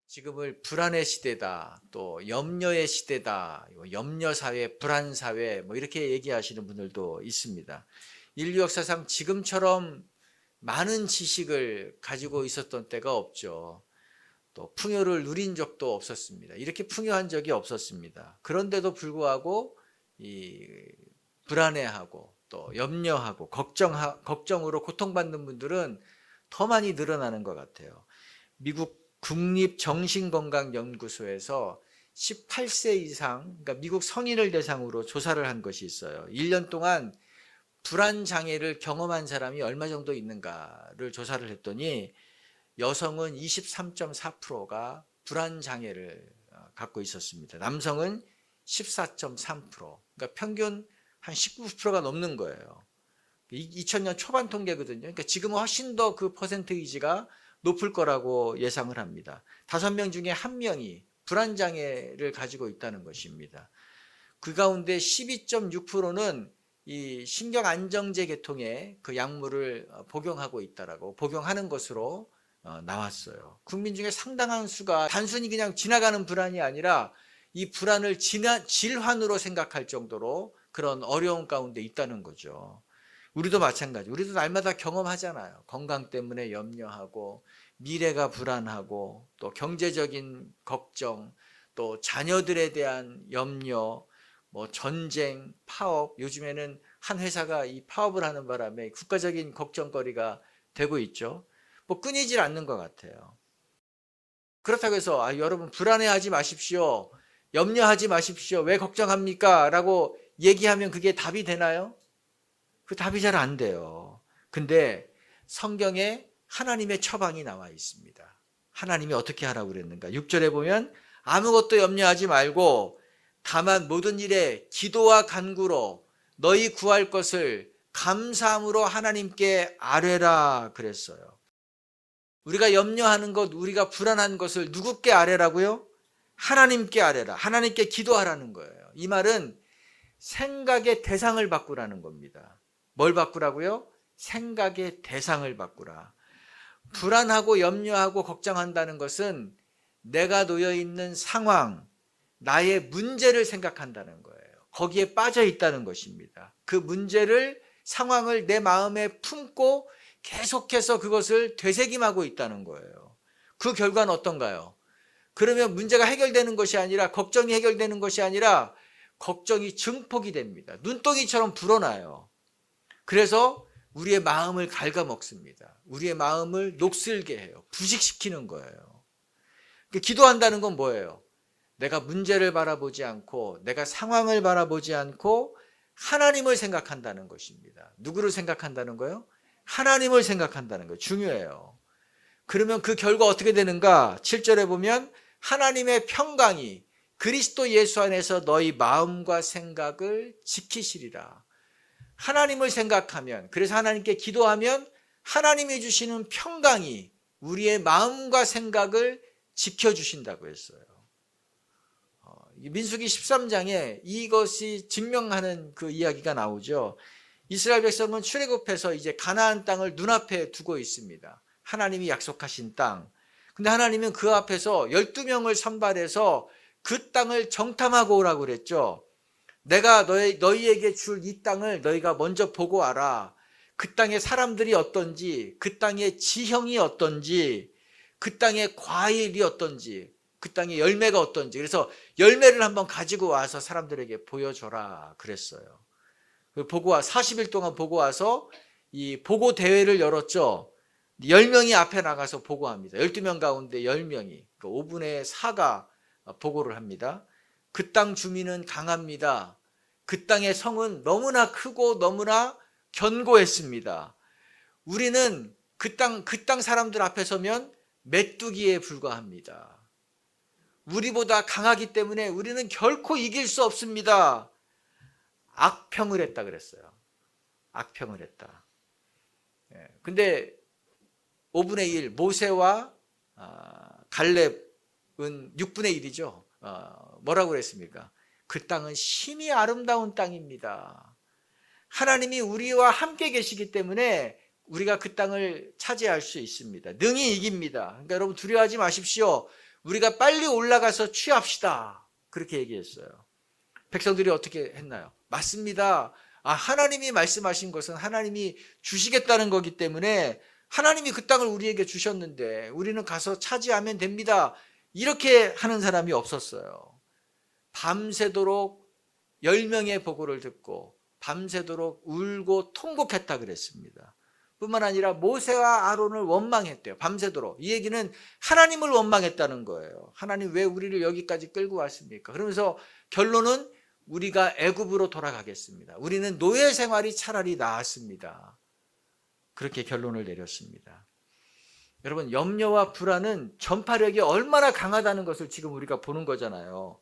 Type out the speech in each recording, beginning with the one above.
지금을 불안의 시대다, 또 염려의 시대다, 염려 사회, 불안 사회, 뭐 이렇게 얘기하시는 분들도 있습니다. 인류 역사상 지금처럼 많은 지식을 가지고 있었던 때가 없죠. 또 풍요를 누린 적도 없었습니다. 이렇게 풍요한 적이 없었습니다. 그런데도 불구하고 이 불안해하고 또 염려하고 걱정으로 고통받는 분들은 더 많이 늘어나는 것 같아요. 미국 국립정신건강연구소에서 18세 이상, 그러니까 미국 성인을 대상으로 조사를 한 것이 있어요. 1년 동안 불안 장애를 경험한 사람이 얼마 정도 있는가를 조사를 했더니 여성은 23.4%가 불안 장애를 갖고 있었습니다. 남성은 14.3%, 그러니까 평균 한 19%가 넘는 거예요. 2000년 초반 통계거든요. 그러니까 지금은 훨씬 더 그 퍼센테이지가 높을 거라고 예상을 합니다. 5명 중에 1명이 불안장애를 가지고 있다는 것입니다. 그 가운데 12.6%는 이 신경안정제 계통의 그 약물을 복용하는 것으로 나왔어요. 국민 중에 상당한 수가 단순히 그냥 지나가는 불안이 아니라 이 불안을 질환으로 생각할 정도로 그런 어려움 가운데 있다는 거죠. 우리도 마찬가지. 우리도 날마다 경험하잖아요. 건강 때문에 염려하고 미래가 불안하고 또 경제적인 걱정, 또 자녀들에 대한 염려, 뭐 전쟁, 파업, 요즘에는 한 회사가 이 파업을 하는 바람에 국가적인 걱정거리가 되고 있죠. 뭐 끊이질 않는 것 같아요. 그렇다고 해서 여러분 불안해하지 마십시오. 염려하지 마십시오. 왜 걱정합니까? 라고 얘기하면 그게 답이 되나요? 그 답이 잘 안 돼요. 근데 성경에 하나님의 처방이 나와 있습니다. 하나님이 어떻게 하라고 그랬는가? 6절에 보면 아무것도 염려하지 말고 다만 모든 일에 기도와 간구로 너희 구할 것을 감사함으로 하나님께 아뢰라 그랬어요. 우리가 염려하는 것, 우리가 불안한 것을 누구께 아뢰라고요? 하나님께 아뢰라. 하나님께 기도하라는 거예요. 이 말은 생각의 대상을 바꾸라는 겁니다. 뭘 바꾸라고요? 생각의 대상을 바꾸라. 불안하고 염려하고 걱정한다는 것은 내가 놓여 있는 상황, 나의 문제를 생각한다는 거예요. 거기에 빠져 있다는 것입니다. 그 문제를, 상황을 내 마음에 품고 계속해서 그것을 되새김하고 있다는 거예요. 그 결과는 어떤가요? 그러면 문제가 해결되는 것이 아니라, 걱정이 해결되는 것이 아니라 걱정이 증폭이 됩니다. 눈덩이처럼 불어나요. 그래서 우리의 마음을 갉아먹습니다. 우리의 마음을 녹슬게 해요. 부식시키는 거예요. 기도한다는 건 뭐예요? 내가 문제를 바라보지 않고, 내가 상황을 바라보지 않고 하나님을 생각한다는 것입니다. 누구를 생각한다는 거예요? 하나님을 생각한다는 거예요. 중요해요. 그러면 그 결과 어떻게 되는가? 7절에 보면 하나님의 평강이 그리스도 예수 안에서 너희 마음과 생각을 지키시리라. 하나님을 생각하면, 그래서 하나님께 기도하면 하나님이 주시는 평강이 우리의 마음과 생각을 지켜주신다고 했어요. 민수기 13장에 이것이 증명하는 그 이야기가 나오죠. 이스라엘 백성은 출애굽해서 이제 가나안 땅을 눈앞에 두고 있습니다. 하나님이 약속하신 땅. 근데 하나님은 그 앞에서 12명을 선발해서 그 땅을 정탐하고 오라고 그랬죠. 내가 너희에게 줄 이 땅을 너희가 먼저 보고 와라. 그 땅의 사람들이 어떤지, 그 땅의 지형이 어떤지, 그 땅의 과일이 어떤지, 그 땅의 열매가 어떤지. 그래서 열매를 한번 가지고 와서 사람들에게 보여줘라 그랬어요. 40일 동안 보고 와서 이 보고 대회를 열었죠. 10명이 앞에 나가서 보고합니다. 12명 가운데 10명이, 5분의 4가 보고를 합니다. 그 땅 주민은 강합니다. 그 땅의 성은 너무나 크고 너무나 견고했습니다. 우리는 그 땅 사람들 앞에 서면 메뚜기에 불과합니다. 우리보다 강하기 때문에 우리는 결코 이길 수 없습니다. 악평을 했다 그랬어요. 악평을 했다. 근데 5분의 1, 모세와 갈렙은 6분의 1이죠. 뭐라고 그랬습니까? 그 땅은 심히 아름다운 땅입니다. 하나님이 우리와 함께 계시기 때문에 우리가 그 땅을 차지할 수 있습니다. 능히 이깁니다. 그러니까 여러분 두려워하지 마십시오. 우리가 빨리 올라가서 취합시다. 그렇게 얘기했어요. 백성들이 어떻게 했나요? 맞습니다. 하나님이 말씀하신 것은 하나님이 주시겠다는 거기 때문에 하나님이 그 땅을 우리에게 주셨는데 우리는 가서 차지하면 됩니다. 이렇게 하는 사람이 없었어요. 밤새도록 10명의 보고를 듣고 밤새도록 울고 통곡했다 그랬습니다. 뿐만 아니라 모세와 아론을 원망했대요. 밤새도록. 이 얘기는 하나님을 원망했다는 거예요. 하나님 왜 우리를 여기까지 끌고 왔습니까? 그러면서 결론은 우리가 애굽으로 돌아가겠습니다. 우리는 노예 생활이 차라리 나았습니다. 그렇게 결론을 내렸습니다. 여러분, 염려와 불안은 전파력이 얼마나 강하다는 것을 지금 우리가 보는 거잖아요.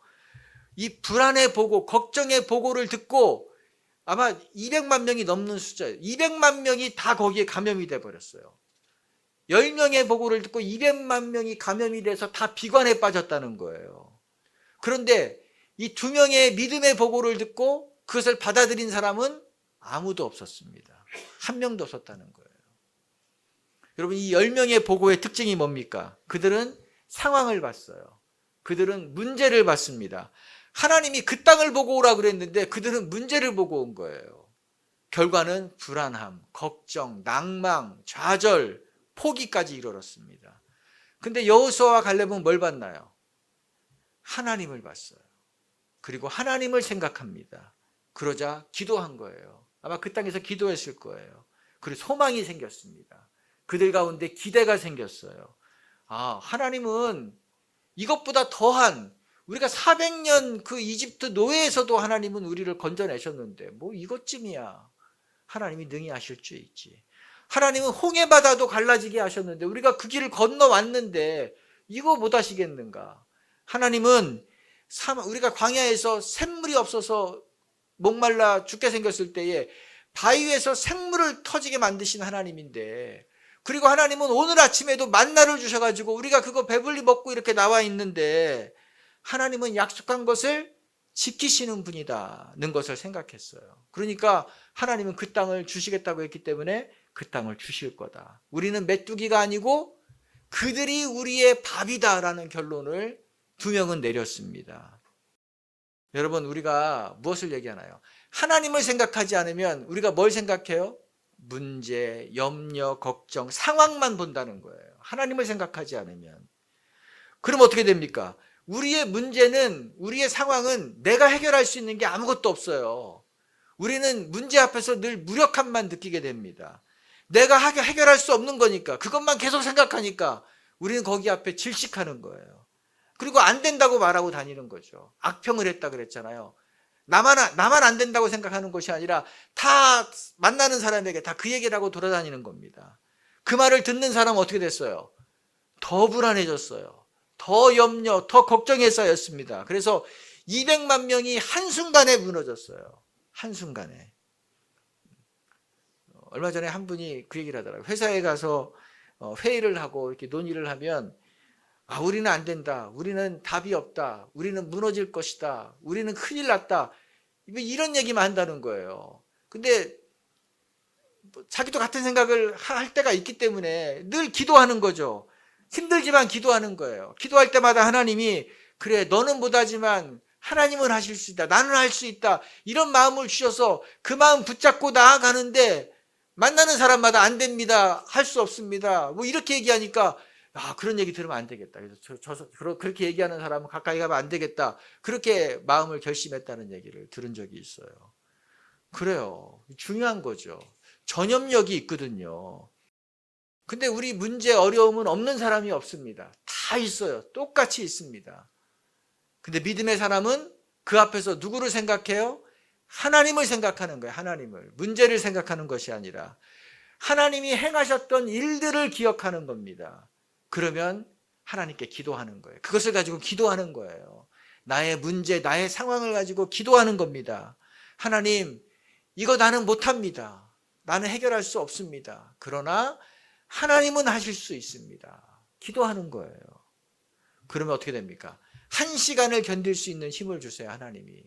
이 불안의 보고, 걱정의 보고를 듣고 아마 200만 명이 넘는 숫자예요. 200만 명이 다 거기에 감염이 돼버렸어요. 10명의 보고를 듣고 200만 명이 감염이 돼서 다 비관에 빠졌다는 거예요. 그런데 이 2명의 믿음의 보고를 듣고 그것을 받아들인 사람은 아무도 없었습니다. 한 명도 없었다는 거예요. 여러분, 이 10명의 보고의 특징이 뭡니까? 그들은 상황을 봤어요. 그들은 문제를 봤습니다. 하나님이 그 땅을 보고 오라고 그랬는데 그들은 문제를 보고 온 거예요. 결과는 불안함, 걱정, 낭망, 좌절, 포기까지 이르렀습니다. 근데 여호수아와 갈렙은 뭘 봤나요? 하나님을 봤어요. 그리고 하나님을 생각합니다. 그러자 기도한 거예요. 아마 그 땅에서 기도했을 거예요. 그리고 소망이 생겼습니다. 그들 가운데 기대가 생겼어요. 하나님은 이것보다 더한, 우리가 400년 그 이집트 노예에서도 하나님은 우리를 건져내셨는데 뭐 이것쯤이야. 하나님이 능히 하실 줄 있지. 하나님은 홍해바다도 갈라지게 하셨는데 우리가 그 길을 건너왔는데 이거 못 하시겠는가. 하나님은 우리가 광야에서 샘물이 없어서 목말라 죽게 생겼을 때에 바위에서 생물을 터지게 만드신 하나님인데, 그리고 하나님은 오늘 아침에도 만나를 주셔가지고 우리가 그거 배불리 먹고 이렇게 나와 있는데 하나님은 약속한 것을 지키시는 분이다는 것을 생각했어요. 그러니까 하나님은 그 땅을 주시겠다고 했기 때문에 그 땅을 주실 거다. 우리는 메뚜기가 아니고 그들이 우리의 밥이다라는 결론을 2명은 내렸습니다. 여러분, 우리가 무엇을 얘기하나요? 하나님을 생각하지 않으면 우리가 뭘 생각해요? 문제, 염려, 걱정, 상황만 본다는 거예요. 하나님을 생각하지 않으면. 그럼 어떻게 됩니까? 우리의 문제는, 우리의 상황은 내가 해결할 수 있는 게 아무것도 없어요. 우리는 문제 앞에서 늘 무력함만 느끼게 됩니다. 내가 해결할 수 없는 거니까, 그것만 계속 생각하니까 우리는 거기 앞에 질식하는 거예요. 그리고 안 된다고 말하고 다니는 거죠. 악평을 했다 그랬잖아요. 나만 안 된다고 생각하는 것이 아니라 다 만나는 사람에게 다 그 얘기를 하고 돌아다니는 겁니다. 그 말을 듣는 사람은 어떻게 됐어요? 더 불안해졌어요. 더 염려, 더 걱정에 쌓였습니다. 그래서 200만 명이 한순간에 무너졌어요. 한순간에. 얼마 전에 한 분이 그 얘기를 하더라고요. 회사에 가서 회의를 하고 이렇게 논의를 하면 우리는 안 된다. 우리는 답이 없다. 우리는 무너질 것이다. 우리는 큰일 났다. 이런 얘기만 한다는 거예요. 근데 자기도 같은 생각을 할 때가 있기 때문에 늘 기도하는 거죠. 힘들지만 기도하는 거예요. 기도할 때마다 하나님이 그래, 너는 못하지만 하나님은 하실 수 있다. 나는 할 수 있다. 이런 마음을 주셔서 그 마음 붙잡고 나아가는데 만나는 사람마다 안 됩니다. 할 수 없습니다. 뭐 이렇게 얘기하니까 그런 얘기 들으면 안 되겠다. 그래서 그렇게 얘기하는 사람은 가까이 가면 안 되겠다. 그렇게 마음을 결심했다는 얘기를 들은 적이 있어요. 그래요. 중요한 거죠. 전염력이 있거든요. 근데 우리 문제, 어려움은 없는 사람이 없습니다. 다 있어요. 똑같이 있습니다. 근데 믿음의 사람은 그 앞에서 누구를 생각해요? 하나님을 생각하는 거예요. 하나님을. 문제를 생각하는 것이 아니라 하나님이 행하셨던 일들을 기억하는 겁니다. 그러면 하나님께 기도하는 거예요. 그것을 가지고 기도하는 거예요. 나의 문제, 나의 상황을 가지고 기도하는 겁니다. 하나님, 이거 나는 못합니다. 나는 해결할 수 없습니다. 그러나 하나님은 하실 수 있습니다. 기도하는 거예요. 그러면 어떻게 됩니까? 1시간을 견딜 수 있는 힘을 주세요. 하나님이.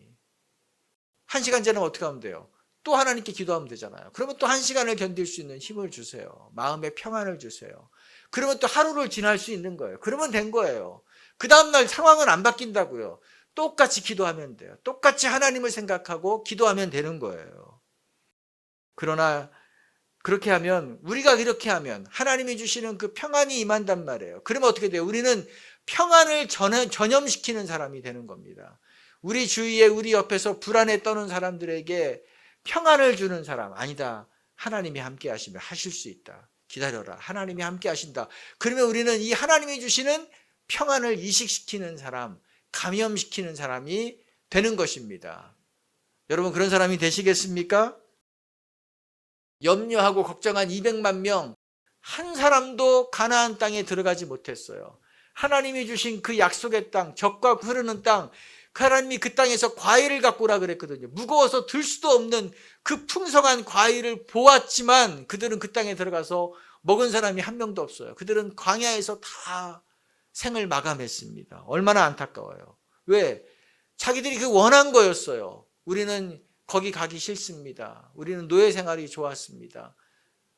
1시간 지나면 어떻게 하면 돼요? 또 하나님께 기도하면 되잖아요. 그러면 또 1시간을 견딜 수 있는 힘을 주세요. 마음의 평안을 주세요. 그러면 또 하루를 지날 수 있는 거예요. 그러면 된 거예요. 그 다음날 상황은 안 바뀐다고요. 똑같이 기도하면 돼요. 똑같이 하나님을 생각하고 기도하면 되는 거예요. 그러나 그렇게 하면, 우리가 이렇게 하면 하나님이 주시는 그 평안이 임한단 말이에요. 그러면 어떻게 돼요? 우리는 평안을 전염시키는 사람이 되는 겁니다. 우리 주위에, 우리 옆에서 불안에 떠는 사람들에게 평안을 주는 사람. 아니다, 하나님이 함께 하시면 하실 수 있다. 기다려라, 하나님이 함께 하신다. 그러면 우리는 이 하나님이 주시는 평안을 이식시키는 사람, 감염시키는 사람이 되는 것입니다. 여러분, 그런 사람이 되시겠습니까? 염려하고 걱정한 200만 명, 한 사람도 가나안 땅에 들어가지 못했어요. 하나님이 주신 그 약속의 땅, 젖과 흐르는 땅, 그 하나님이 그 땅에서 과일을 갖고 오라 그랬거든요. 무거워서 들 수도 없는 그 풍성한 과일을 보았지만 그들은 그 땅에 들어가서 먹은 사람이 한 명도 없어요. 그들은 광야에서 다 생을 마감했습니다. 얼마나 안타까워요. 왜? 자기들이 그 원한 거였어요. 우리는 거기 가기 싫습니다. 우리는 노예 생활이 좋았습니다.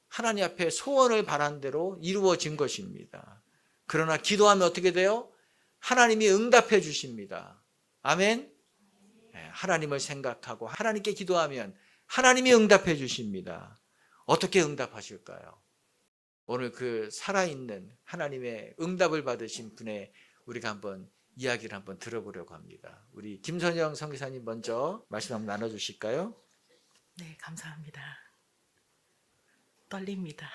하나님 앞에 소원을 바란 대로 이루어진 것입니다. 그러나 기도하면 어떻게 돼요? 하나님이 응답해 주십니다. 아멘. 하나님을 생각하고 하나님께 기도하면 하나님이 응답해 주십니다. 어떻게 응답하실까요? 오늘 그 살아있는 하나님의 응답을 받으신 분의 우리가 한번 이야기를 한번 들어보려고 합니다. 우리 김선영 선교사님 먼저 말씀 한번 나눠주실까요? 네, 감사합니다. 떨립니다.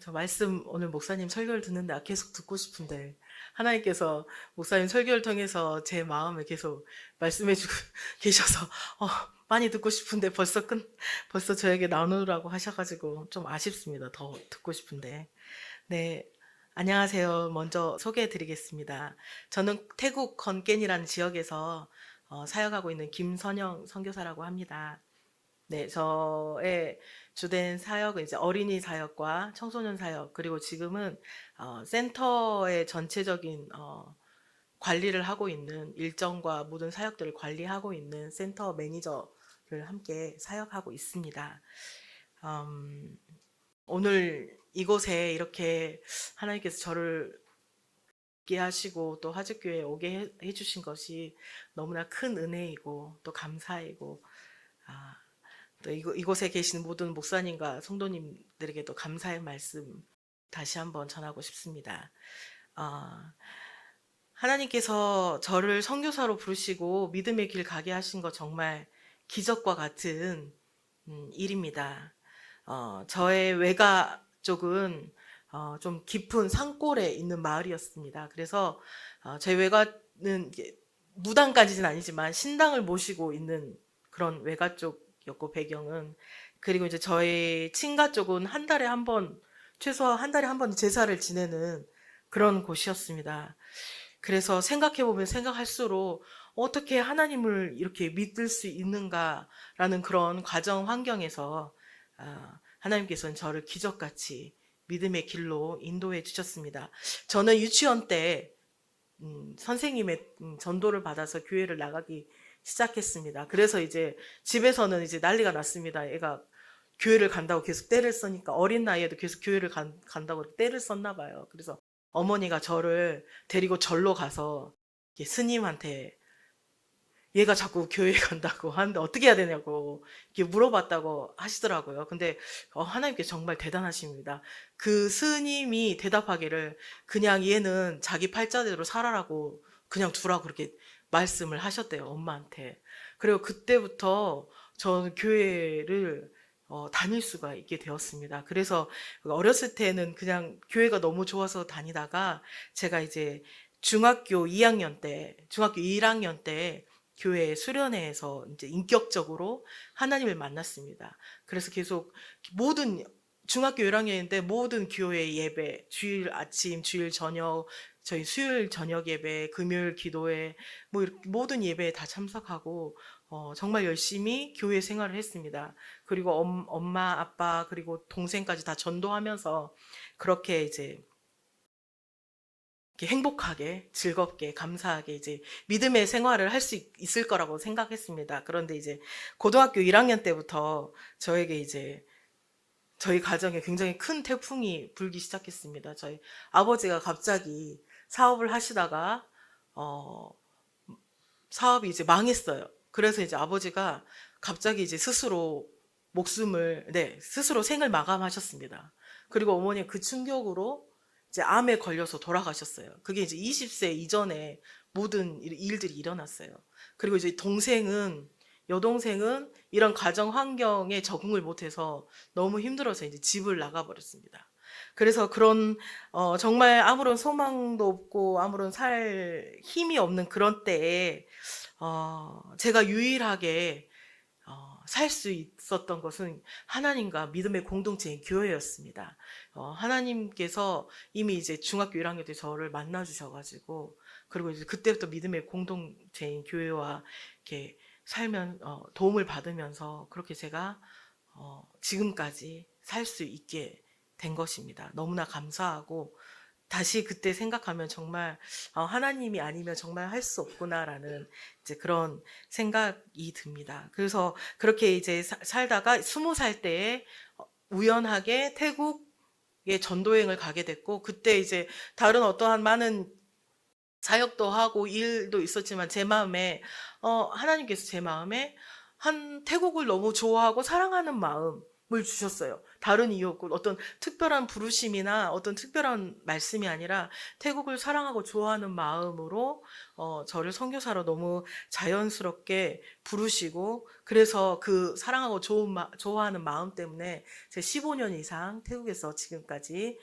저 말씀, 오늘 목사님 설교를 듣는데 계속 듣고 싶은데 하나님께서 목사님 설교를 통해서 제 마음을 계속 말씀해 주고 계셔서 많이 듣고 싶은데 벌써 저에게 나누라고 하셔가지고 좀 아쉽습니다. 더 듣고 싶은데. 네, 안녕하세요. 먼저 소개해 드리겠습니다. 저는 태국 건겐이라는 지역에서 사역하고 있는 김선영 선교사라고 합니다. 네, 저의 주된 사역은 이제 어린이 사역과 청소년 사역, 그리고 지금은 센터의 전체적인 관리를 하고 있는, 일정과 모든 사역들을 관리하고 있는 센터 매니저를 함께 사역하고 있습니다. 오늘 이곳에 이렇게 하나님께서 저를 있게 하시고 또 화주교회에 오게 해주신 것이 너무나 큰 은혜이고 또 감사이고, 또 이곳에 계시는 모든 목사님과 성도님들에게도 감사의 말씀 다시 한번 전하고 싶습니다. 하나님께서 저를 선교사로 부르시고 믿음의 길 가게 하신 것 정말 기적과 같은 일입니다. 저의 외가 쪽은 좀 깊은 산골에 있는 마을이었습니다. 그래서 저희 외가는 무당까지는 아니지만 신당을 모시고 있는 그런 외가 쪽이었고, 배경은. 그리고 이제 저희 친가 쪽은 최소한 한 달에 한 번 제사를 지내는 그런 곳이었습니다. 그래서 생각해보면 생각할수록 어떻게 하나님을 이렇게 믿을 수 있는가라는 그런 과정 환경에서 하나님께서는 저를 기적같이 믿음의 길로 인도해 주셨습니다. 저는 유치원 때 선생님의 전도를 받아서 교회를 나가기 시작했습니다. 그래서 이제 집에서는 이제 난리가 났습니다. 애가 교회를 간다고 계속 떼를 써니까, 어린 나이에도 계속 교회를 간다고 떼를 썼나 봐요. 그래서 어머니가 저를 데리고 절로 가서 스님한테 얘가 자꾸 교회 간다고 하는데 어떻게 해야 되냐고 이렇게 물어봤다고 하시더라고요. 근데 하나님께 정말 대단하십니다. 그 스님이 대답하기를 그냥 얘는 자기 팔자대로 살아라고 그냥 두라고 그렇게 말씀을 하셨대요, 엄마한테. 그리고 그때부터 저는 교회를 다닐 수가 있게 되었습니다. 그래서 어렸을 때는 그냥 교회가 너무 좋아서 다니다가 제가 이제 중학교 1학년 때 교회 수련회에서 이제 인격적으로 하나님을 만났습니다. 그래서 계속 중학교 1학년인데 모든 교회 예배, 주일 아침, 주일 저녁, 저희 수요일 저녁 예배, 금요일 기도회, 뭐 이렇게 모든 예배에 다 참석하고 정말 열심히 교회 생활을 했습니다. 그리고 엄마, 아빠, 그리고 동생까지 다 전도하면서 그렇게 이제 행복하게, 즐겁게, 감사하게 이제 믿음의 생활을 할 수 있을 거라고 생각했습니다. 그런데 이제 고등학교 1학년 때부터 저에게 이제 저희 가정에 굉장히 큰 태풍이 불기 시작했습니다. 저희 아버지가 갑자기 사업을 하시다가 사업이 이제 망했어요. 그래서 이제 아버지가 갑자기 이제 스스로 스스로 생을 마감하셨습니다. 그리고 어머니 그 충격으로 이제 암에 걸려서 돌아가셨어요. 그게 이제 20세 이전에 모든 일들이 일어났어요. 그리고 이제 여동생은 이런 가정 환경에 적응을 못해서 너무 힘들어서 이제 집을 나가버렸습니다. 그래서 그런 정말 아무런 소망도 없고 아무런 살 힘이 없는 그런 때에 제가 유일하게 살 수 있었던 것은 하나님과 믿음의 공동체인 교회였습니다. 하나님께서 이미 이제 중학교 1학년 때 저를 만나 주셔가지고 그리고 이제 그때부터 믿음의 공동체인 교회와 이렇게 도움을 받으면서 그렇게 제가 지금까지 살 수 있게 된 것입니다. 너무나 감사하고 다시 그때 생각하면 정말 하나님이 아니면 정말 할 수 없구나라는 이제 그런 생각이 듭니다. 그래서 그렇게 이제 살다가 20살 때에 우연하게 태국에 전도여행을 가게 됐고 그때 이제 다른 어떠한 많은 사역도 하고 일도 있었지만 제 마음에 하나님께서 제 마음에 태국을 너무 좋아하고 사랑하는 마음을 주셨어요. 다른 이유 없고 어떤 특별한 부르심이나 어떤 특별한 말씀이 아니라 태국을 사랑하고 좋아하는 마음으로 저를 선교사로 너무 자연스럽게 부르시고 그래서 그 사랑하고 좋아하는 마음 때문에 제 15년 이상 태국에서 지금까지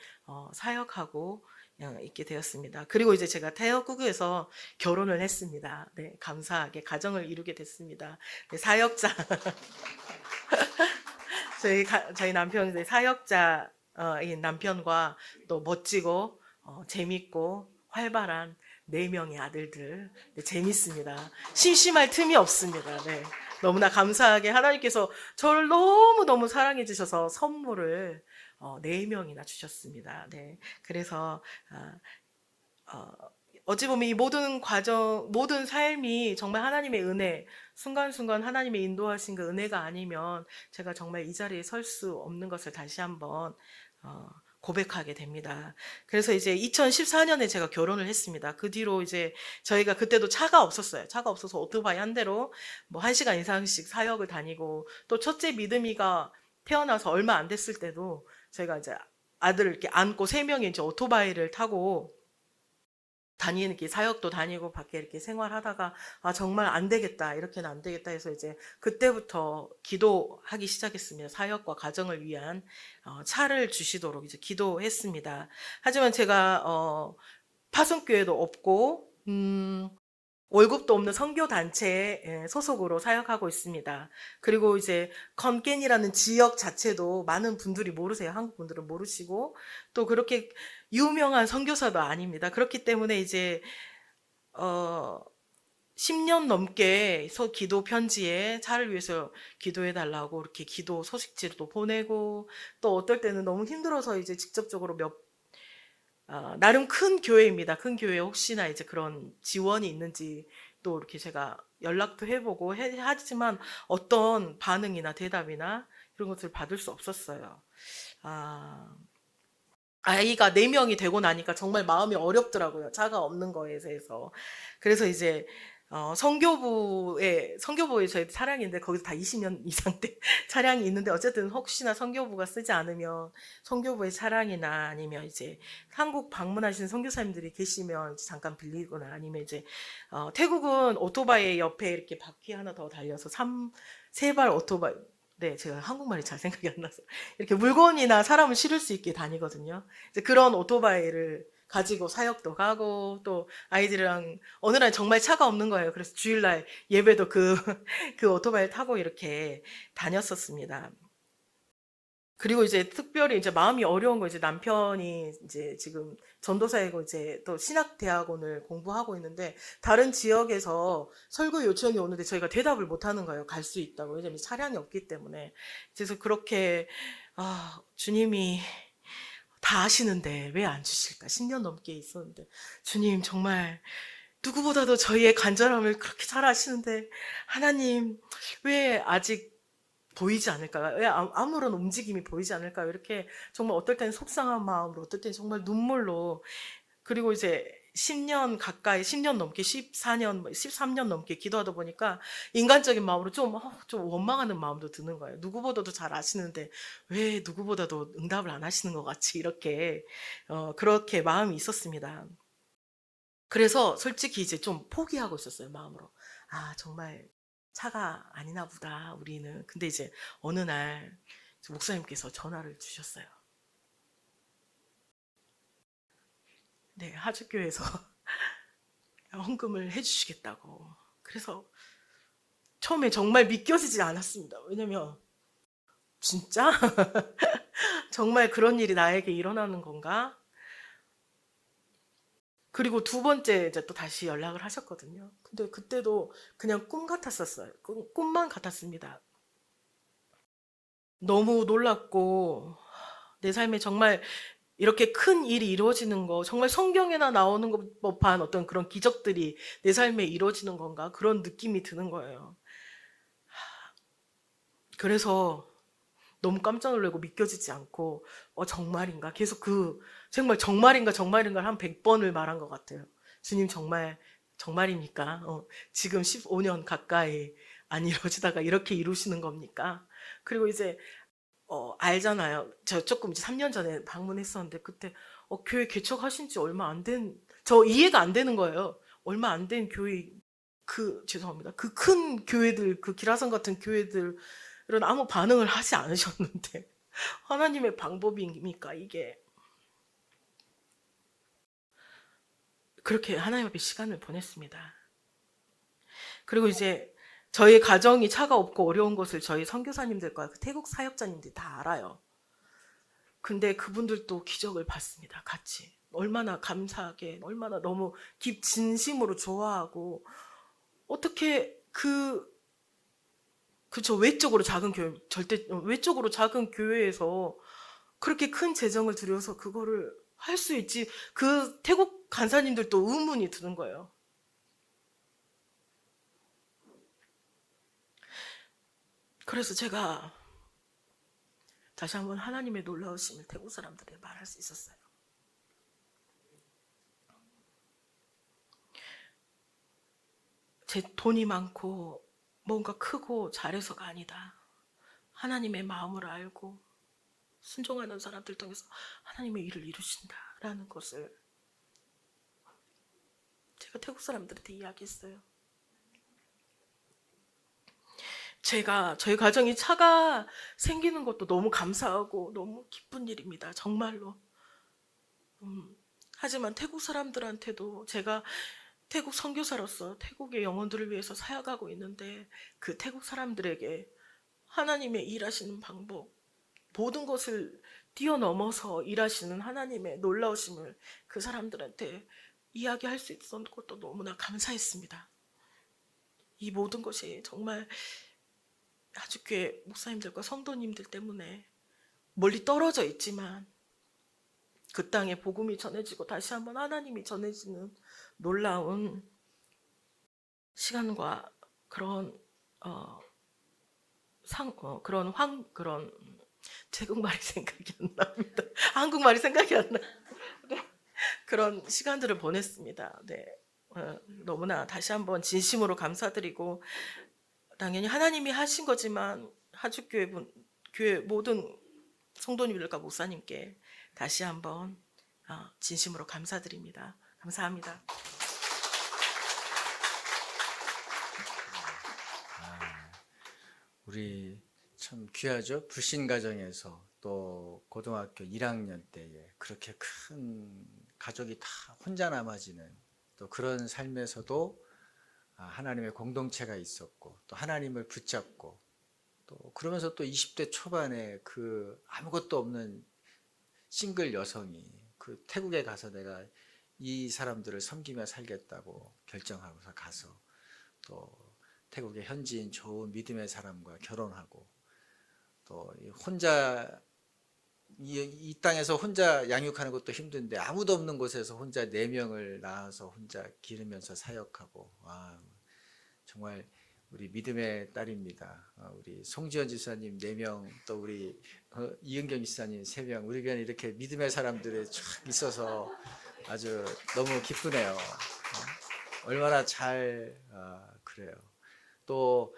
사역하고 있게 되었습니다. 그리고 이제 제가 태국에서 결혼을 했습니다. 네, 감사하게 가정을 이루게 됐습니다. 네, 사역자 저희 남편 이제 사역자인 남편과 또 멋지고 재밌고 활발한 4명의 아들들 네, 재밌습니다. 심심할 틈이 없습니다. 네. 너무나 감사하게 하나님께서 저를 너무너무 사랑해 주셔서 선물을 4명이나 주셨습니다. 네. 그래서 어찌 보면 이 모든 과정, 모든 삶이 정말 하나님의 은혜, 순간순간 하나님의 인도하신 그 은혜가 아니면 제가 정말 이 자리에 설 수 없는 것을 다시 한번 고백하게 됩니다. 그래서 이제 2014년에 제가 결혼을 했습니다. 그 뒤로 이제 저희가 그때도 차가 없었어요. 차가 없어서 오토바이 한 대로 뭐 1시간 이상씩 사역을 다니고 또 첫째 믿음이가 태어나서 얼마 안 됐을 때도 저희가 이제 아들을 이렇게 안고 3명이 이제 오토바이를 타고 이렇게 사역도 다니고 밖에 이렇게 생활하다가 정말 안 되겠다 이렇게는 안 되겠다 해서 이제 그때부터 기도하기 시작했습니다. 사역과 가정을 위한 차를 주시도록 이제 기도했습니다. 하지만 제가 파송교회도 없고 월급도 없는 선교단체에 소속으로 사역하고 있습니다. 그리고 이제 건겐이라는 지역 자체도 많은 분들이 모르세요. 한국 분들은 모르시고 또 그렇게 유명한 선교사도 아닙니다. 그렇기 때문에 이제 10년 넘게 기도 편지에 차를 위해서 기도해 달라고 이렇게 기도 소식지도 보내고 또 어떨 때는 너무 힘들어서 이제 직접적으로 나름 큰 교회입니다. 큰 교회 혹시나 이제 그런 지원이 있는지 또 이렇게 제가 연락도 해보고 하지만 어떤 반응이나 대답이나 이런 것을 받을 수 없었어요. 아이가 4명이 되고 나니까 정말 마음이 어렵더라고요. 차가 없는 거에 대해서. 그래서 이제 성교부에 저희 차량인데 거기서 다 20년 이상 대 차량이 있는데 어쨌든 혹시나 성교부가 쓰지 않으면 성교부의 차량이나 아니면 이제 한국 방문하시는 선교사님들이 계시면 잠깐 빌리거나 아니면 이제 태국은 오토바이 옆에 이렇게 바퀴 하나 더 달려서 3발 오토바이 네, 제가 한국말이 잘 생각이 안 나서 이렇게 물건이나 사람을 실을 수 있게 다니거든요. 이제 그런 오토바이를 가지고 사역도 가고 또 아이들이랑 어느 날 정말 차가 없는 거예요. 그래서 주일날 예배도 그 오토바이를 타고 이렇게 다녔었습니다. 그리고 이제 특별히 이제 마음이 어려운 거 이제 남편이 이제 지금 전도사이고 이제 또 신학대학원을 공부하고 있는데 다른 지역에서 설교 요청이 오는데 저희가 대답을 못 하는 거예요. 갈 수 있다고. 왜냐면 차량이 없기 때문에. 그래서 그렇게 주님이 다 아시는데 왜 안 주실까? 10년 넘게 있었는데 주님 정말 누구보다도 저희의 간절함을 그렇게 잘 아시는데 하나님 왜 아직 보이지 않을까요? 왜 아무런 움직임이 보이지 않을까요? 이렇게 정말 어떨 때는 속상한 마음으로 어떨 때는 정말 눈물로 그리고 이제 10년 가까이, 10년 넘게, 14년, 13년 넘게 기도하다 보니까 인간적인 마음으로 좀 원망하는 마음도 드는 거예요. 누구보다도 잘 아시는데 왜 누구보다도 응답을 안 하시는 것 같이 이렇게, 그렇게 마음이 있었습니다. 그래서 솔직히 이제 좀 포기하고 있었어요, 마음으로. 아, 정말 차가 아니나 보다, 우리는. 근데 이제 어느 날 목사님께서 전화를 주셨어요. 네, 하주교에서 헌금을 해주시겠다고. 그래서 처음에 정말 믿겨지지 않았습니다. 왜냐면 진짜 정말 그런 일이 나에게 일어나는 건가? 그리고 두 번째 이제 또 다시 연락을 하셨거든요. 근데 그때도 그냥 꿈 같았었어요. 꿈만 같았습니다. 너무 놀랐고 내 삶에 정말 이렇게 큰 일이 이루어지는 거, 정말 성경에나 나오는 것 법한 어떤 그런 기적들이 내 삶에 이루어지는 건가, 그런 느낌이 드는 거예요. 그래서 너무 깜짝 놀라고 믿겨지지 않고 정말인가, 계속 정말 정말인가 한 100번을 말한 것 같아요. 주님, 정말 정말입니까? 지금 15년 가까이 안 이루어지다가 이렇게 이루시는 겁니까? 그리고 이제 알잖아요. 저 조금 이제 3년 전에 방문했었는데 그때 교회 개척하신 지 얼마 안 된, 저 이해가 안 되는 거예요. 얼마 안 된 교회, 죄송합니다. 그 큰 교회들, 그 기라성 같은 교회들은 아무 반응을 하지 않으셨는데 하나님의 방법입니까, 이게? 그렇게 하나님 앞에 시간을 보냈습니다. 그리고 이제 저희 가정이 차가 없고 어려운 것을 저희 선교사님들과 그 태국 사역자님들이 다 알아요. 근데 그분들도 기적을 봤습니다, 같이. 얼마나 감사하게, 얼마나 너무 진심으로 좋아하고, 어떻게 그쵸, 외적으로 작은 교회, 외적으로 작은 교회에서 그렇게 큰 재정을 들여서 그거를 할 수 있지. 그 태국 간사님들도 의문이 드는 거예요. 그래서 제가 다시 한번 하나님의 놀라우심을 태국 사람들에게 말할 수 있었어요. 제 돈이 많고 뭔가 크고 잘해서가 아니다. 하나님의 마음을 알고 순종하는 사람들 통해서 하나님의 일을 이루신다라는 것을 제가 태국 사람들한테 이야기했어요. 저희 가정이 차가 생기는 것도 너무 감사하고 너무 기쁜 일입니다. 정말로. 하지만 태국 사람들한테도 제가 태국 선교사로서 태국의 영혼들을 위해서 사역하고 있는데 그 태국 사람들에게 하나님의 일하시는 방법, 모든 것을 뛰어넘어서 일하시는 하나님의 놀라우심을 그 사람들한테 이야기할 수 있었던 것도 너무나 감사했습니다. 이 모든 것이 정말 하주교회 목사님들과 성도님들 때문에 멀리 떨어져 있지만 그 땅에 복음이 전해지고 다시 한번 하나님이 전해지는 놀라운 시간과 그런 그런 태국말이 생각이 안 납니다. 한국말이 생각이 안 나. 네. 그런 시간들을 보냈습니다. 네. 너무나 다시 한번 진심으로 감사드리고, 당연히 하나님이 하신 거지만 교회 모든 성도님들과 목사님께 다시 한번 진심으로 감사드립니다. 감사합니다. 우리 참 귀하죠. 불신 가정에서 또 고등학교 1학년 때에 그렇게 큰 가족이 다 혼자 남아지는 또 그런 삶에서도 하나님의 공동체가 있었고 또 하나님을 붙잡고 또 그러면서 또 20대 초반에 그 아무것도 없는 싱글 여성이 그 태국에 가서 내가 이 사람들을 섬기며 살겠다고 결정하고서 가서 또 태국의 현지인 좋은 믿음의 사람과 결혼하고 또 혼자 이 땅에서 혼자 양육하는 것도 힘든데 아무도 없는 곳에서 혼자 4명을 낳아서 혼자 기르면서 사역하고, 정말 우리 믿음의 딸입니다. 우리 송지연 지사님 4명, 또 우리 이은경 지사님 3명, 우리 교회는 이렇게 믿음의 사람들이 쫙 있어서 아주 너무 기쁘네요. 얼마나 잘 그래요. 또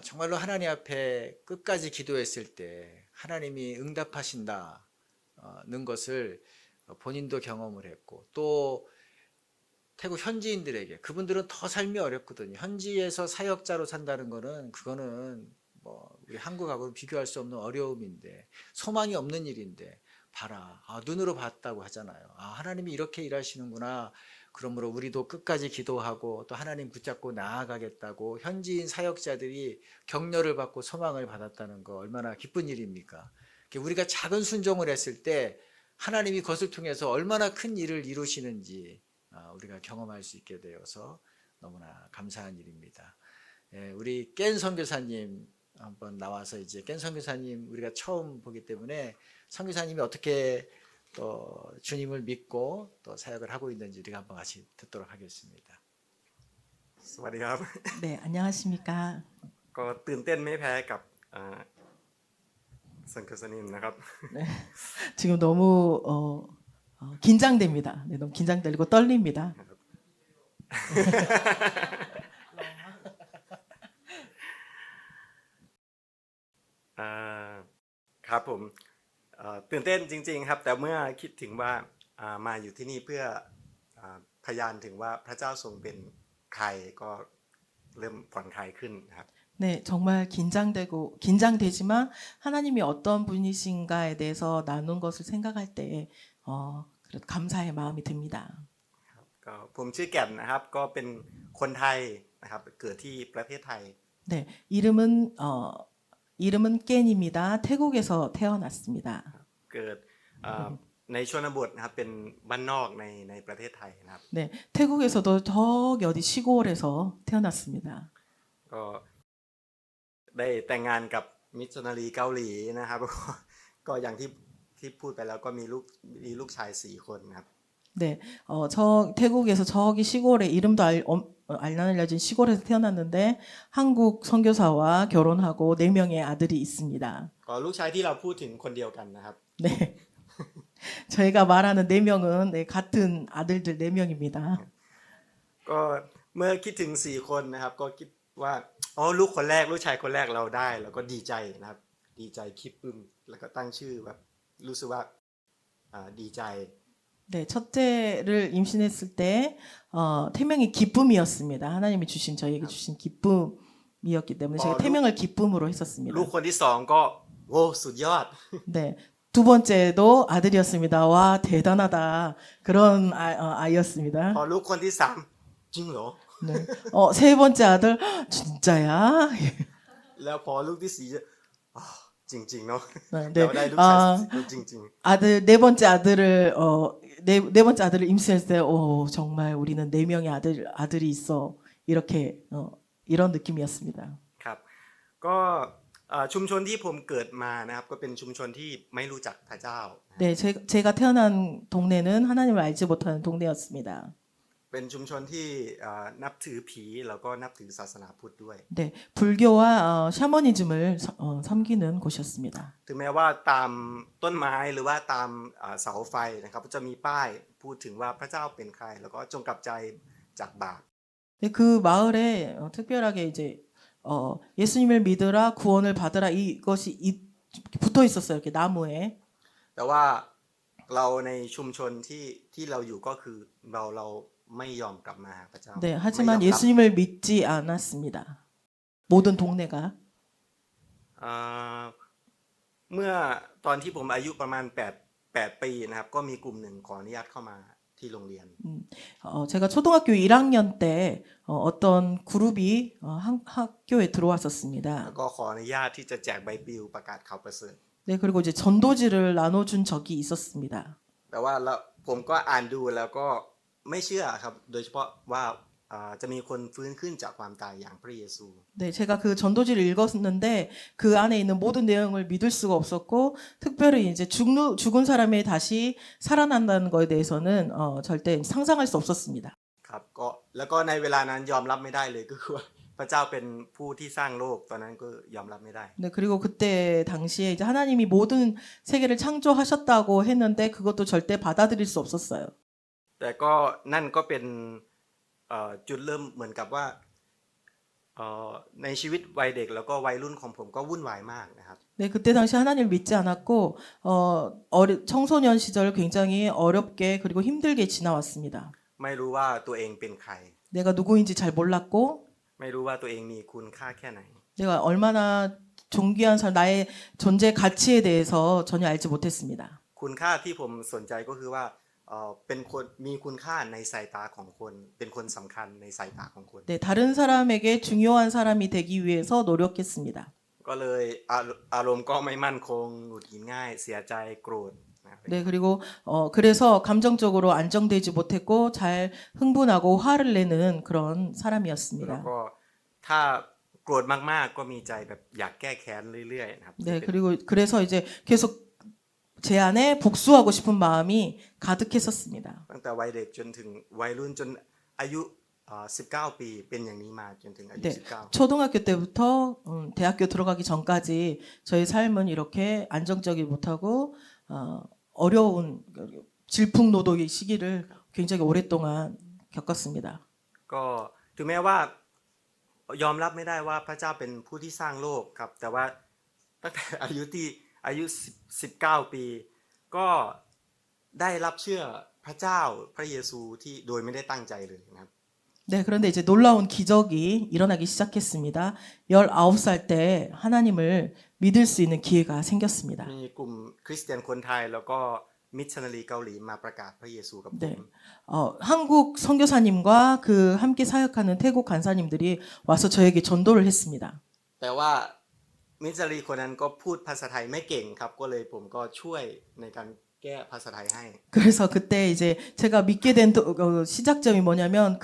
정말로 하나님 앞에 끝까지 기도했을 때 하나님이 응답하신다는 것을 본인도 경험을 했고 또 태국 현지인들에게 그분들은 더 삶이 어렵거든요. 현지에서 사역자로 산다는 거는 그거는 뭐 우리 한국하고는 비교할 수 없는 어려움인데 소망이 없는 일인데 봐라 눈으로 봤다고 하잖아요. 하나님이 이렇게 일하시는구나. 그러므로 우리도 끝까지 기도하고 또 하나님 붙잡고 나아가겠다고 현지인 사역자들이 격려를 받고 소망을 받았다는 거 얼마나 기쁜 일입니까? 우리가 작은 순종을 했을 때 하나님이 그것을 통해서 얼마나 큰 일을 이루시는지 우리가 경험할 수 있게 되어서 너무나 감사한 일입니다. 우리 깬 선교사님 한번 나와서 이제 깬 선교사님 우리가 처음 보기 때문에 선교사님이 어떻게 또 주님을 믿고 또 사역을 하고 있는지 우리가 한번 같이 듣도록 하겠습니다. สวัสดีครับ 네, 안녕하십니까. ก็ตื่นเต้นไม่แพ้กับสังกัดสนิมนะครับ 네, 지금 너무 긴장됩니다. 네, 너무 긴장되고 떨립니다. อ่าครับผมตื่นเต้นจริงๆครับแต่เมื่อคิดถึงว่ามาอยู่ที่นี่เพื่อพยานถึงว่าพระเจ้าทรงเป็นใครก็เริ่มผ่อนคลายขึ้นครับ 네, 정말 긴장되지만 하나님이 어떤 분이신가에 대해서 나눈 것을 생각할 때 그래도 감사의 마음이 듭니다. ก็ผมชื่อแก่นนะครับก็เป็นคนไทยนะครับเกิดที่ประเทศไทย 네, 이름은 깬입니다. 태국에서 태어났습니다. เกิดในชนบทนะครับเป็นบ้านนอกในประเทศไทยนะครับ 네, 태국에서도 저기 어디 시골에서 태어났습니다. ก็ได้แต่งงานกับมิชชันนารีเกาหลีนะครับ ก็อย่างที่พูดไปแล้วก็มีลูกชาย4 คนนะครับ 네, 태국에서 저기 시골에 이름도 안 알려진 시골에서 태어났는데 한국 선교사와 결혼하고 4명의 아들이 있습니다. ก็ลูกชายที่เราพูดถึงคนเดียวกันนะครับ 네, 저희가 말하는 4명은 같은 아들들 4명입니다. ก็เมื่อคิดถึง4 คนนะครับก็คิดว่าลูกคนแรกลูกชายคนแรกเราได้แล้วก็ดีใจนะครับดีใจคิดปึ้มแล้วก็ตั้งชื่อแบบรู้สึกว่าดีใจ 네, 첫째를 임신했을 때 태명이 기쁨이었습니다. 하나님이 저희에게 주신 기쁨이었기 때문에 제가 태명을 기쁨으로 했었습니다. ลูกคนที่2ก็โอ้สุดยอด 네, 두 번째도 아들이었습니다. 와, 대단하다. 그런 아이였습니다. พอลูกคนที่3จริงเหรอ 네. 세 번째 아들 진짜야? แล้วพอลูกที่4จะจริงๆเนาะ 네, เราได้ลูกชายจริง 아들 네 번째 아들을 임신했을 때, 정말 우리는 4명의 아들이 있어. 이렇게 이런 느낌이었습니다. ๆครับก็ชุมชนที่ผมเกิดมานะครับก็เป็นชุมชนที่ไม่รู้จักพระเจ้า 네, 제가 태어난 동네는 하나님을 알지 못하는 동네였습니다. เป็นชุมชนที่นับถือผีแล้วก็นับถือศาสนาพุทธด้วย 네, 불교와 샤머니즘을 섬기는 곳이었습니다. ถึงแม้ว่าตามต้นไม้หรือว่าตามเสาไฟนะครับจะมีป้ายพูดถึงว่าพระเจ้าเป็นใครแล้วก็จงกลับใจจากบาป 네, 그 마을에 특별하게 이제 예수님을 믿으라 구원을 받으라 이것이 붙어 있었어요. 이렇게 나무에. แต่ว่าเราในชุมชนที่เราอยู่ก็คือเราไม่ยอมกลับมาหาพระเจ้า 네, ไม่ยอม 하지만 รับ 예수님을 믿지 않았습니다. 모든 동네가. เมื่อตอนที่ผมอายุประมาณ8 ปีนะครับก็มีกลุ่มหนึ่งขออนุญาตเข้ามาที่โรงเรียน 제가 초등학교 1학년 때 어떤 그룹이 학교에 들어왔었습니다. แล้วก็ขออนุญาตที่จะแจกใบปลิวประกาศข่าวประเสริฐ 네, 그리고 이제 전도지를 나눠준 적이 있었습니다. แต่ว่าผมก็อ่านดูแล้วก็ไม่เชื่อครับโดยเฉพาะว่าจะมีคนฟื้นขึ้นจากความตายอย่างพระเยซู 네, 제가 그 전도지를 읽었는데 그 안에 있는 모든 내용을 믿을 수가 없었고 특별히 이제 죽은 사람이 다시 살아난다는 거에 대해서는 절대 상상할 수 없었습니다. ครับก็แล้วก็ในเวลานั้นยอมรับไม่ได้เลยก็คือว่าพระเจ้าเป็นผู้ที่สร้างโลกตอนนั้นก็ยอมรับไม่ได้ 네, 그리고 그때 당시에 이제 하나님이 모든 세계를 창조하셨다고 했는데 그것도 절대 받아들일 수 없었어요. แต่ก็นั่นก็เป็นจุดเริ่มเหมือนกับว่าในชีวิตวัยเด็กแล้วก็วัยรุ่นของผมก็วุ่นวายมากนะครับ 네, 그때 당시 하나님을 믿지 않았고 청소년 시절 굉장히 어렵게 그리고 힘들게 지나왔습니다. ไม่รู้ว่าตัวเองเป็นใคร 내가 누구인지 잘 몰랐고 ไม่รู้ว่าตัวเองมีคุณค่าแค่ไหน 내가 얼마나 존귀한 사람, 나의 존재 가치에 대해서 전혀 알지 못했습니다. คุณค่าที่ผมสนใจก็คือว่าเป็นคนมีคุณค่าในสายตาของคนเป็นคนสำคัญในสายตาของคน 네, 다른 사람에게 중요한 사람이 되기 위해서 노력했습니다. ก็เลยอารมณ์ก็ไม่มั่นคงหงุดหงิดง่ายเสียใจโกรธนะครับ 네, 그리고 그래서 감정적으로 안정되지 못했고 잘 흥분하고 화를 내는 그런 แล้ว 사람이었습니다. ก็ถ้าโกรธมากๆก็มีใจแบบอยากแก้แค้นเรื่อยๆนะครับ 네, 그리고 그래서 이제 계속 제 안에 복수하고 싶은 마음이 가득했었습니다. ตั้งแต่วัยเด็กจนถึงวัยรุ่นจนอายุ19 ปีเป็นอย่างนี้มาจนถึงอายุ 네, 19 초등학교 때부터 대학교 들어가기 전까지 저희 삶은 이렇게 안정적이 못하고 어려운 질풍노도의 시기를 굉장히 오랫동안 겪었습니다. ก็ถึงแม้ว่ายอมรับไม่ได้ว่าพระเจ้าเป็นผู้ที่สร้างโลกครับแต่ว่าตั้งแต่อายุ19 ปีก็ได้รับเชื่อพระเจ้าพระเยซูที่โดยไม่ได้ตั้งใจเลยนะครับ 네, 그런데 이제 놀라운 기적이 일어나기 시작했습니다. 19살 때 하나님을 믿을 수 있는 기회가 생겼습니다. มีกลุ่มคริสเตียนคนไทยแล้วก็มิชชันนารีเกาหลีมาประกาศพระเยซูกับผม 네, 한국 선교사님과 그 함께 사역하는 태국 간사님들이 와서 저에게 전도를 했습니다. แต่ว่ามิชชันนารีคนนั้นก็พูดภาษาไทยไม่เก่งครับก็เลยผมก็ช่วยในการแก้ภาษาไทยให้ 그래서 그때 이제 제가 믿게 된 시작점이 뭐냐면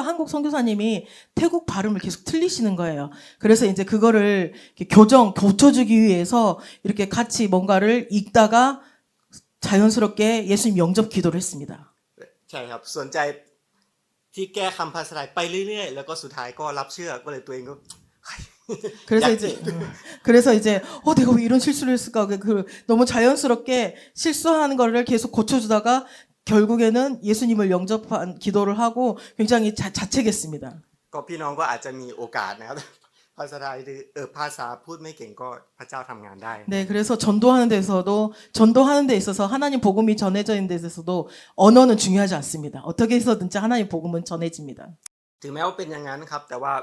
한국 선교사님이 태국 발음을 계속 틀리시는 거예요. 그래서 이제 그거를 고쳐주기 위해서 이렇게 같이 뭔가를 읽다가 자연스럽게 예수님 영접 기도를 했습니다. ใช่ครับสนใจที่แก้คำภาษาไทยไปเรื่อยๆแล้วก็สุดท้ายก็รับเชื่อก็เลยตัวเองก็ 그래서 이제 내가 왜 이런 실수를 했을까? 너무 자연스럽게 실수하는 거를 계속 고쳐주다가 결국에는 예수님을 영접한 기도를 하고 굉장히 자책했습니다. ก็พี่น้องก็อาจจะมีโอกาสนะครับ ภาษาไทยหรือภาษาพูดไม่เก่งก็พระเจ้าทำงานได้ 네, 그래서 전도하는 데 있어서 하나님 복음이 전해져 있는 데 있어서도 언어는 중요하지 않습니다. 어떻게 해서든지 하나님 복음은 전해집니다. ถึงแม้ว่าเป็นอย่างนั้นครับแต่ว่า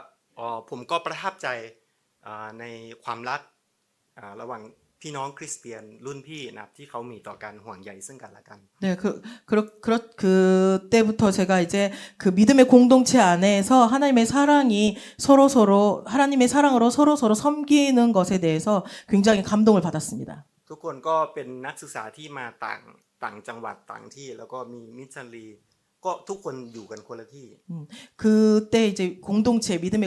ผมก็ประทับใจในความรักระหว่างพี่น้องคริสเตียนรุ่นพี่นะครับที่เขามีต่อกันห่วงใยซึ่งกันและกัน 네, 그때부터 제가 이제 그 믿음의 공동체 안에서 하나님의 사랑으로 서로 섬기는 것에 대해서 굉장히 감동을 받았습니다. ทุกคนก็เป็นนักศึกษาที่มาต่างจังหวัดต่างที่แล้วก็มีมิชชันนารีก็ทุกคนอยู่กันคนละที่ 그때 이제 믿음의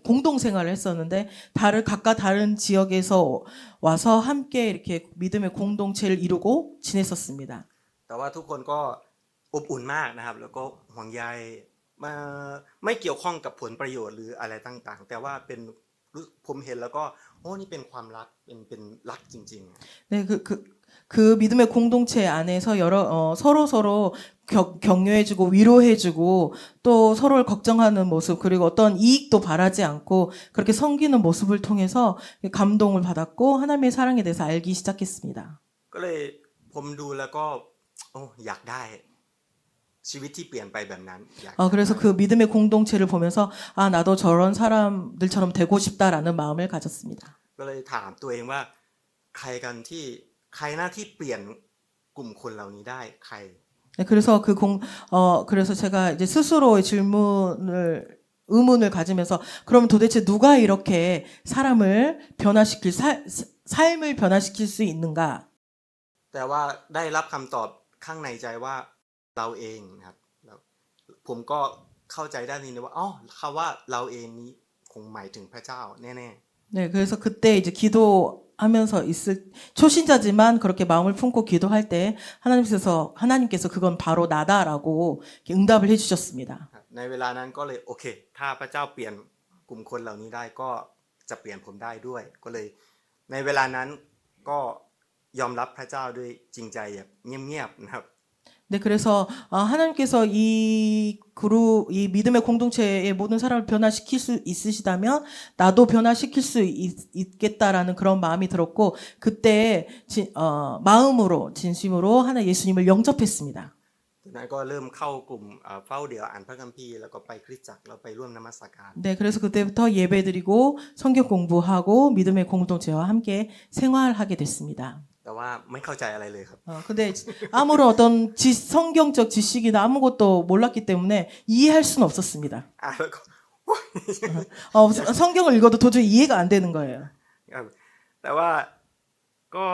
공동생활을 했었는데 각각 다른 지역에서 와서 함께 이렇게 믿음의 공동체를 이루고 지냈었습니다. แต่ว่าทุกคนก็อบอุ่นมากนะครับแล้วก็ห่วงใยไม่เกี่ยวข้องกับผลประโยชน์หรืออะไรต่างๆแต่ว่าผมเห็นแล้วก็นี่เป็นความรักเป็นรักจริงๆ 네, 그 믿음의 공동체 안에서 서로 격려해주고 위로해주고 또 서로를 걱정하는 모습 그리고 어떤 이익도 바라지 않고 그렇게 섬기는 모습을 통해서 감동을 받았고 하나님의 사랑에 대해서 알기 시작했습니다. ก็เลยผมดูแล้วก็อยากได้ชีวิตที่เปลี่ยนไปแบบนั้น 그래서 그 믿음의 공동체를 보면서 나도 저런 사람들처럼 되고 싶다라는 마음을 가졌습니다. ก็เลยถามตัวเองว่าใครหน้าที่เปลี่ยนกลุ่มคนเหล่านี้ได้ใคร 네, 그래서 그래서 제가 이제 스스로의 의문을 가지면서 그럼 도대체 누가 이렇게 삶을 변화시킬 수 있는가? แต่ว่าได้รับคำตอบข้างในใจว่าเราเองนะครับผมก็เข้าใจด้านนี้นะว่าคำว่าเราเองนี้คงหมายถึงพระเจ้าแน่ๆ 네, 그래서 그때 이제 기도하면서 초신자지만 그렇게 마음을 품고 기도할 때 하나님께서 그건 바로 나다라고 응답을 해주셨습니다. ในเวลานั้นก็เลยโอเคถ้าพระเจ้าเปลี่ยนกลุ่มคนเหล่านี้ได้ก็จะเปลี่ยนผมได้ด้วยก็เลยในเวลานั้นก็ยอมรับพระเจ้าด้วยจริงใจแบบเงียบๆนะครับ 네, 그래서 하나님께서 이 그룹, 이 믿음의 공동체의 모든 사람을 변화시킬 수 있으시다면 나도 변화시킬 수 있겠다라는 그런 마음이 들었고 그때 마음으로 진심으로 하나 예수님을 영접했습니다. จากนั้นก็เริ่มเข้ากลุ่มเฝ้าเดี่ยวอ่านพระคัมภีร์แล้วก็ไปคริสตจักรแล้วไปร่วมนมัสการ 네, 그래서 그때부터 예배드리고 성경 공부하고 믿음의 공동체와 함께 생활하게 됐습니다. แต่ว่าไม่เข้าใจอะไรเลยครับ 근데 아무런 어떤 성경적 지식이나 아무것도 몰랐기 때문에 이해할 수는 없었습니다. อ่านแล้วก็ 성경을 읽어도 도저히 이해가 안 되는 거예요. ครับแต่ว่าก็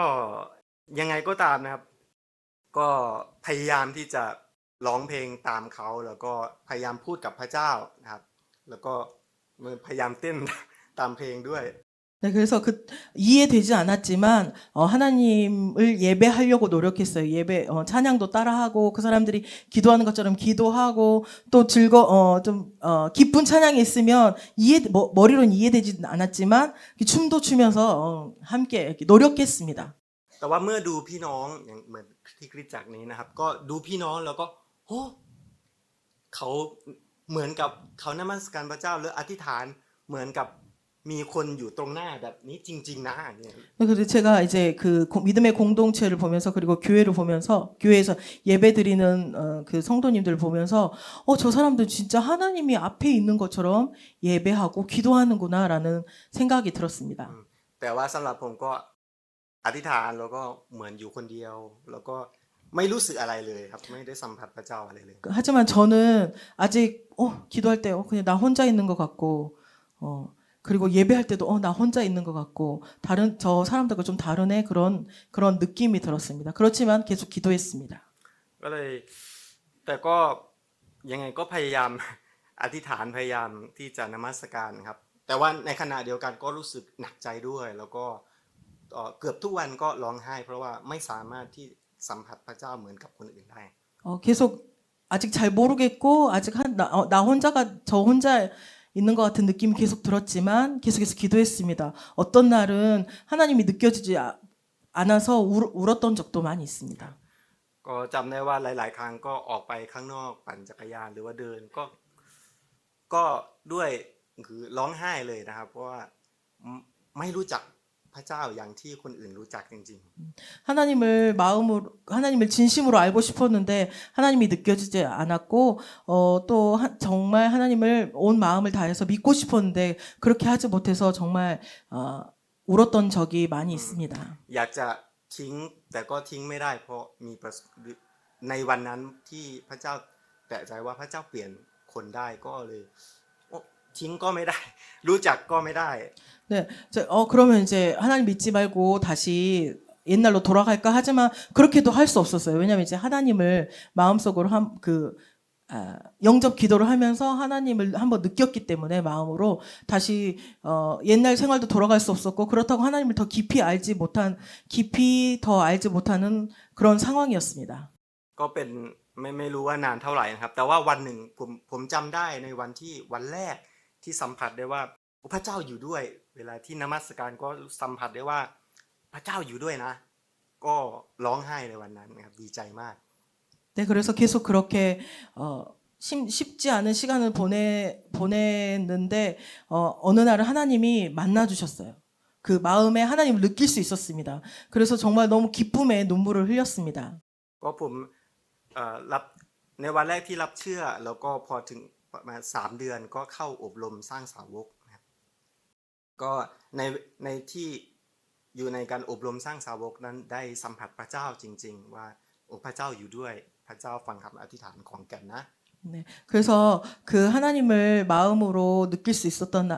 ยังไงก็ตามนะครับก็พยายามที่จะร้องเพลงตามเขาแล้วก็พยายามพูดกับพระเจ้านะครับแล้วก็พยายามเต้น ตามเพลงด้วย 네, 그래서 이해되지 않았지만 하나님을 예배하려고 노력했어요. 찬양도 따라하고 그 사람들이 기도하는 것처럼 기도하고 또 기쁜 찬양이 있으면 머리로는 이해되지 않았지만 춤도 추면서 함께 이렇게 노력했습니다. แต่ว่าเมื่อดูพี่น้องอย่างเหมือนที่คริสตจักรนี้นะครับก็ดูพี่น้องแล้วก็โอ้เขาเหมือนกับเขานมัสการพระเจ้าหรืออธิษฐานเหมือนกับมีคนอยู่ตรงหน้าแบบนี้จริงๆนะเนี่ย 그래서 제가 이제 그 믿음의 공동체를 보면서 그리고 교회를 보면서 교회에서 예배드리는 그 성도님들을 보면서 저 사람들 진짜 하나님이 앞에 있는 것처럼 예배하고 기도하는구나라는 생각이 들었습니다. แต่ว่าสำหรับผมก็อธิษฐานแล้วก็เหมือนอยู่คนเดียวแล้วก็ไม่รู้สึกอะไรเลยครับไม่ได้สัมผัสพระเจ้าอะไรเลย 하지만 저는 아직 기도할 때 그냥 나 혼자 있는 것 같고 그리고 예배할 때도 나 혼자 있는 것 같고 저 사람들과 좀 다르네 그런 느낌이 들었습니다. 그렇지만 계속 기도했습니다. ก็เลยแต่ก็ยังไงก็พยายาม อธิษฐานพยายามที่จะนมัสการครับแต่ว่าในขณะเดียวกันก็รู้สึกหนักใจด้วยแล้วก็เกือบทุกวันก็ร้องไห้เพราะว่าไม่สามารถที่สัมผัสพระเจ้าเหมือนกับคนอื่นได้ 계속 아직 잘 모르겠고 아직 나 혼자가 저 혼자 있는 것 같은 느낌이 계속 들었지만 계속해서 기도했습니다. 어떤 날은 하나님이 느껴지지 않아서 울었던 적도 많이 있습니다. ก็จำได้ว่าหลายๆครั้งก็ออกไปข้างนอกปั่นจักรยานหรือว่าเดินก็ด้วยคือร้องไห้เลยนะครับเพราะว่าไม่รู้จักพระเจ้าอย่างที่คนอื่นรู้จักจริง 하나님을 진심으로 알고 싶었는데 하나님이 느껴지지 않았고 또 정말 하나님을 온 마음을 다해서 믿고 싶었는데 그렇게 하지 못해서 정말 울었던 적이 많이 있습니다. ๆอยากจะทิ้งแต่ก็ทิ้งไม่ได้เพราะมีในวันนั้นที่พระเจ้าแตะใจว่าพระเจ้าเปลี่ยนคนได้ก็เลยทิ้งก็ไม่ได้ รู้จักก็ไม่ได้ 네, 그러면 이제 하나님 믿지 말고 다시 옛날로 돌아갈까 하지만 그렇게도 할 수 없었어요. 왜냐하면 이제 하나님을 마음속으로 영접 기도를 하면서 하나님을 한번 느꼈기 때문에 마음으로 다시 옛날 생활도 돌아갈 수 없었고 그렇다고 하나님을 더 깊이 알지 못하는 그런 상황이었습니다. ก็เป็นไม่รู้ว่านานเท่าไหร่นะครับแต่ว่าวันหนึ่งผมจำได้ในวันแรกที่สัมผัสได้ว่าพระเจ้าอยู่ด้วยเวลาที่นมัสการก็สัมผัสได้ว่าพระเจ้าอยู่ด้วยนะก็ร้องไห้ในวันนั้นนะครับดีใจมาก 네, 그래서 계속 그렇게 쉽지 않은 시간을 보냈는데 어느 날은 하나님이 만나 주셨어요. 그 마음에 하나님을 느낄 수 있었습니다. 그래서 정말 너무 기쁨에 눈물을 흘렸습니다. ก็ผมรับในวันแรกที่รับเชื่อแล้วก็พอถึงประมาณ3 เดือนก็เข้าอบรมสร้างสาวกนะครับก็ในที่อยู่ในการอบรมสร้างสาวกนั้นได้สัมผัสพระเจ้าจริงๆว่าพระเจ้าอยู่ด้วยพระเจ้าฟังคำอธิษฐานของแก่นนะ 네, 그래서 그 하나님을 마음으로 느낄 수 있었던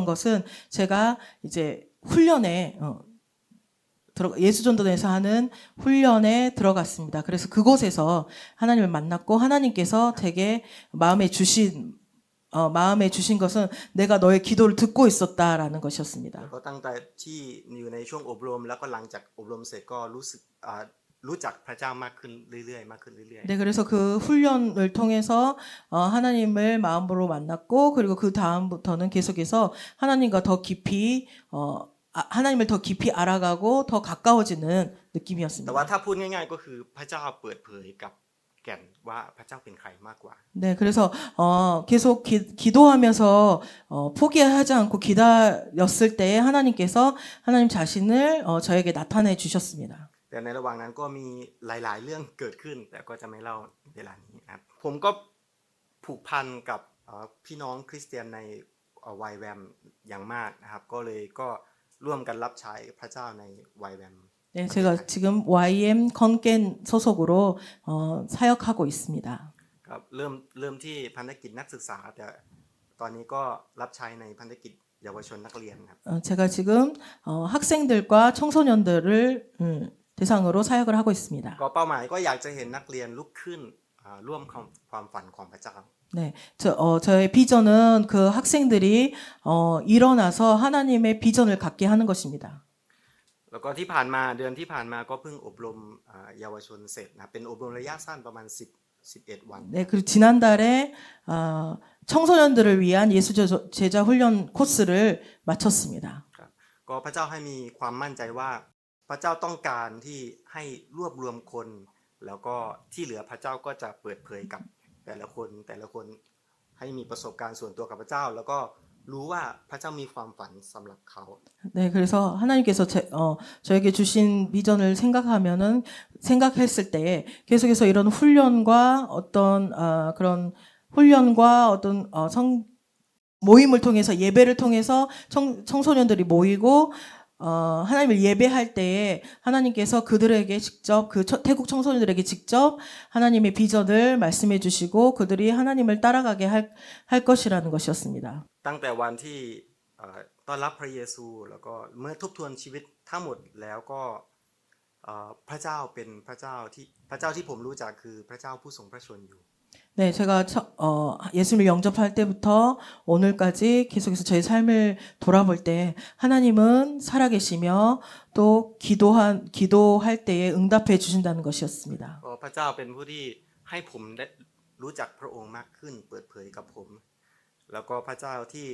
것은 제가 이제 훈련에 예수전도단에서 하는 훈련에 들어갔습니다. 그래서 그곳에서 하나님을 만났고 하나님께서 제게 마음에 주신 것은 내가 너의 기도를 듣고 있었다라는 것이었습니다. ก็ตั้งแต่ที่อยู่ในช่วงอบรมแล้วก็หลังจากอบรมเสร็จก็รู้จักพระเจ้ามากขึ้นเรื่อยๆ 네, 그래서 그 훈련을 통해서 하나님을 마음으로 만났고 그리고 그 다음부터는 계속해서 하나님과 더 깊이 하나님을 더 깊이 알아가고 더 가까워지는 แต่ 느낌이었습니다. ว่าถ้าพูดง่ายๆก็คือพระเจ้าเปิดเผยกับแก่นว่าพระเจ้าเป็นใครมากกว่า 네, 그래서 계속 기도하면서 포기하지 않고 기다렸을 때에 하나님께서 하나님 자신을 저에게 나타내 주셨습니다. แต่ในระหว่างนั้นก็มีหลายๆเรื่องเกิดขึ้น แต่ก็จะไม่เล่าเวลานี้นะครับผมก็ผูกพันกับพี่น้องคริสเตียนในYWAMอย่างมากนะครับก็เลยก็ร่วมกันรับใช้พระเจ้าใน YWAM 네, 제가 지금 YM 건겐 소속으로 사역하고 있습니다. ครับเริ่มที่พันธกิจนักศึกษาแต่ตอนนี้ก็รับใช้ในพันธกิจเยาวชนนักเรียนครับ 제가 지금 학생들과 청소년들을 대상으로 사역을 하고 있습니다. ก็เป้าหมายก็อยากจะเห็นนักเรียนลุกขึ้นร่วมความฝันของพระเจ้า 네, 저의 비전은 그 학생들이 일어나서 하나님의 비전을 갖게 하는 것입니다. แล้วก็ที่ผ่านมาเดือนที่ผ่านมาก็เพิ่งอบรมเยาวชนเสร็จนะเป็นอบรมระยะสั้นประมาณ11 วัน 네, 그리고 지난달에 청소년들을 위한 예수 제자 훈련 코스를 마쳤습니다. ครับก็พระเจ้าให้มีความมั่นใจว่าพระเจ้าต้องการที่ให้รวบรวมคน แล้วก็ที่เหลือพระเจ้าก็จะเปิดเผยกับแต่ละคนให้มีประสบการณ์ส่วนตัวกับพระเจ้า แล้วก็รู้ว่าพระเจ้ามีความฝันสำหรับเขา 네, 그래서 하나님께서 저에게 주신 비전을 생각했을 때 계속해서 이런 훈련과 어떤 그런 훈련과 어떤 모임을 통해서 예배를 통해서 청소년들이 모이고 하나님을 예배할 때에 하나님께서 그들에게 직접 태국 청소년들에게 직접 하나님의 비전을 말씀해 주시고 그들이 하나님을 따라가게 할 것이라는 것이었습니다. ตั้งแต่วันที่ต้อนรับพระเยซูแล้วก็เมื่อทบทวนชีวิตทั้งหมดแล้วก็พระเจ้าเป็นพระเจ้าที่ผมรู้จักคือพระเจ้าผู้ทรงพระชนอยู่ 네, 제가 예수님을 영접할 때부터 오늘까지 계속해서 제 삶을 돌아볼 때 하나님은 살아계시며 또 기도할 때에 응답해 주신다는 것이었습니다. พระเจ้าเป็นผู้ที่ให้ผมได้รู้จักพระองค์มากขึ้นเปิดเผยกับผมแล้วก็พระเจ้าที่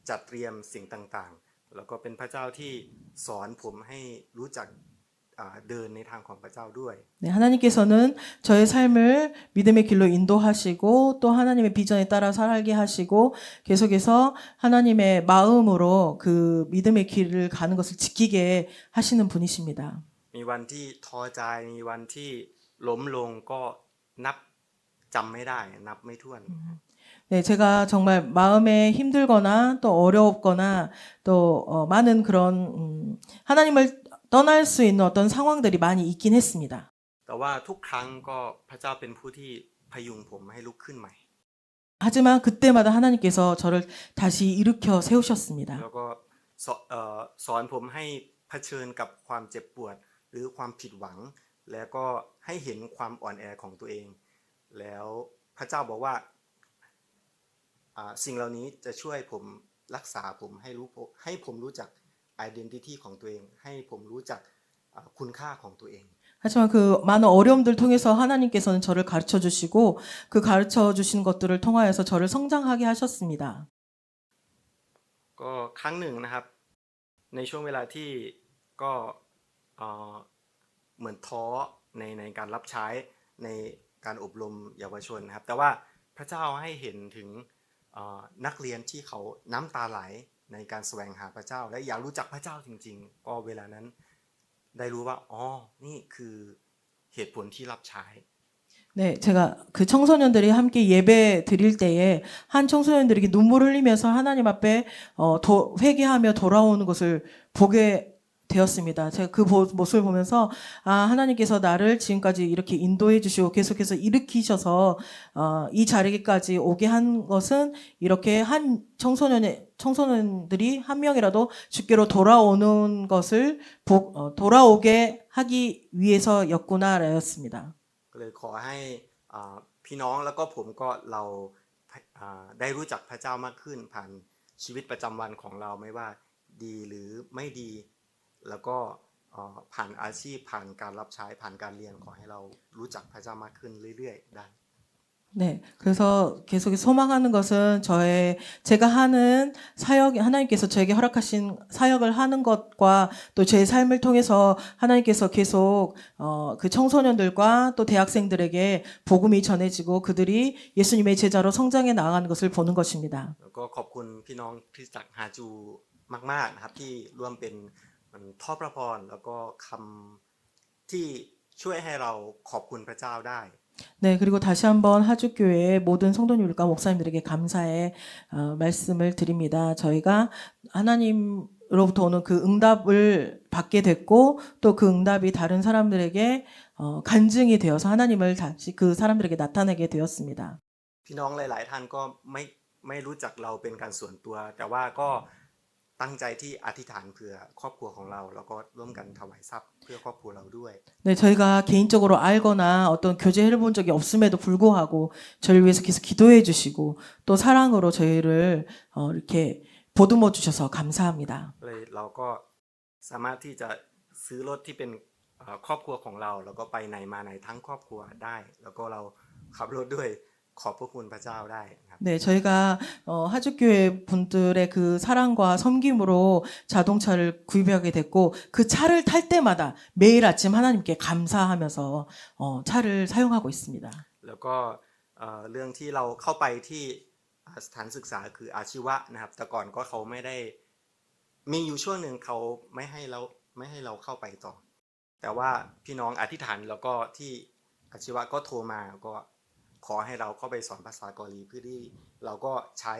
จัดเตรียมสิ่งต่างๆแล้วก็เป็นพระเจ้าที่สอนผมให้รู้จักเดินในทางของพระเจ้าด้วย 네, 하나님께서는 저의 삶을 믿음의 길로 인도하시고 또 하나님의 비전에 따라 살게 하시고 계속해서 하나님의 마음으로 그 믿음의 길을 가는 것을 지키게 하시는 분이십니다. มีวันที่ท้อใจมีวันที่ล้มลงก็นับจำไม่ได้นับไม่ถ้วน 네, 제가 정말 마음에 힘들거나 또 어렵거나 또 많은 그런 하나님을 떠날 수 있는 어떤 상황들이 많이 있긴 했습니다. แต่ว่าทุกครั้งก็พระเจ้าเป็นผู้ที่พยุงผมให้ลุกขึ้นใหม่ 하지만 그때마다 하나님께서 저를 다시 일으켜 세우셨습니다. แล้วก็สอนผมให้เผชิญกับความเจ็บปวดหรือความผิดหวัง แล้วก็ให้เห็นความอ่อนแอของตัวเอง แล้วพระเจ้าบอกว่าสิ่งเหล่านี้จะช่วยผมรักษาผมให้ผมรู้จัก identity ของตัวเอง ให้ผมรู้จักคุณค่าของตัวเอง 하지만 그 많은 어려움들 통해서 하나님께서는 저를 가르쳐 주시고 그 가르쳐 주신 것들을 통하여서 저를 성장하게 하셨습니다. ก็ครั้งหนึ่งนะครับในช่วงเวลาที่ก็เหมือนท้อในการรับใช้ในการอบรมเยาวชนนะครับแต่ว่าพระเจ้าให้เห็นถึงนักเรียนที่เขาน้ำตาไหลในการแสวงหาพระเจ้าและอยากรู้จักพระเจ้าจริงๆก็เวลานั้นได้รู้ว่านี่คือเหตุผลที่รับใช้ 네, 제가 그 청소년들이 함께 예배 드릴 때에 한 청소년들에게 눈물 흘리면서 하나님 앞에 회개하며 돌아오는 것을 보게 되었습니다. 제가 그 모습을 보면서 하나님께서 나를 지금까지 이렇게 인도해 주시고 계속해서 일으키셔서 이 자리까지 오게 한 것은 이렇게 한 청소년들이 한 명이라도 주께로 돌아오는 것을 돌아오게 하기 위해서였구나였습니다. ก็เลยขอให้พี่น้องแล้วก็ผมก็เราได้รู้จักพระเจ้ามากขึ้นผ่านชีวิตประจำวันของเราไม่ว่าดีหรือไม่ดีแล้วก็ผ่านอาชีพผ่านการรับใช้ผ่านการเรียนขอให้เรารู้จักพระเจ้ามากขึ้นเรื่อยๆได้ 네, 그래서 계속 소망하는 것은 제가 하는 사역, 하나님께서 저에게 허락하신 사역을 하는 것과 또 제 삶을 통해서 하나님께서 계속, 그 청소년들과 또 대학생들에게 복음이 전해지고 그들이 예수님의 제자로 성장해 나아가는 것을 보는 것입니다. แล้วก็ขอบคุณพี่น้องคริสตจักรฮาจูมากๆนะครับที่ร่วมเป็นท่อพระพรแล้วก็คำที่ช่วยให้เราขอบคุณพระเจ้าได้ 네, 그리고 다시 한번 하주교회 모든 성도님들과 목사님들에게 감사의 말씀을 드립니다. 저희가 하나님으로부터 오는 그 응답을 받게 됐고 또 그 응답이 다른 사람들에게 간증이 되어서 하나님을 다시 그 사람들에게 나타내게 되었습니다. พี่น้องหลายๆท่านก็ไม่รู้จักเราเป็นการส่วนตัว แต่ว่าก็ตั้งใจที่อธิษฐานเผื่อครอบครัวของเราแล้วก็ร่วมกันถวายทรัพย์เพื่อครอบครัวเราด้วย 네, 저희가 개인적으로 알거나 어떤 교제를 본 적이 없음에도 불구하고 저희를 위해서 계속 기도해 주시고 또 사랑으로 저희를 이렇게 보듬어 주셔서 감사합니다. เลยเราก็สามารถที่จะซื้อรถที่เป็นครอบครัวของเราแล้วก็ไปไหนมาไหนทั้งครอบครัวได้ แล้วก็เราขับรถด้วยขอบพระคุณพระเจ้าได้ครับ 네, 저희가 하주교회 분들의 그 사랑과 섬김으로 자동차를 구입하게 됐고 그 차를 탈 때마다 매일 아침 하나님께 감사하면서 차를 사용하고 있습니다. แล้วก็เรื่องที่เราเข้าไปที่สถานศึกษาคืออาชีวะนะครับแต่ก่อนก็เขาไม่ได้มีอยู่ช่วงหนึ่งเขาไม่ให้เราเข้าไปต่อ แต่ว่าพี่น้องอธิษฐานแล้วก็ที่อาชีวะก็โทรมาก็ขอให้เราเข้าไปสอนภาษาเกาหลีเพื่อที่เราก็ใช้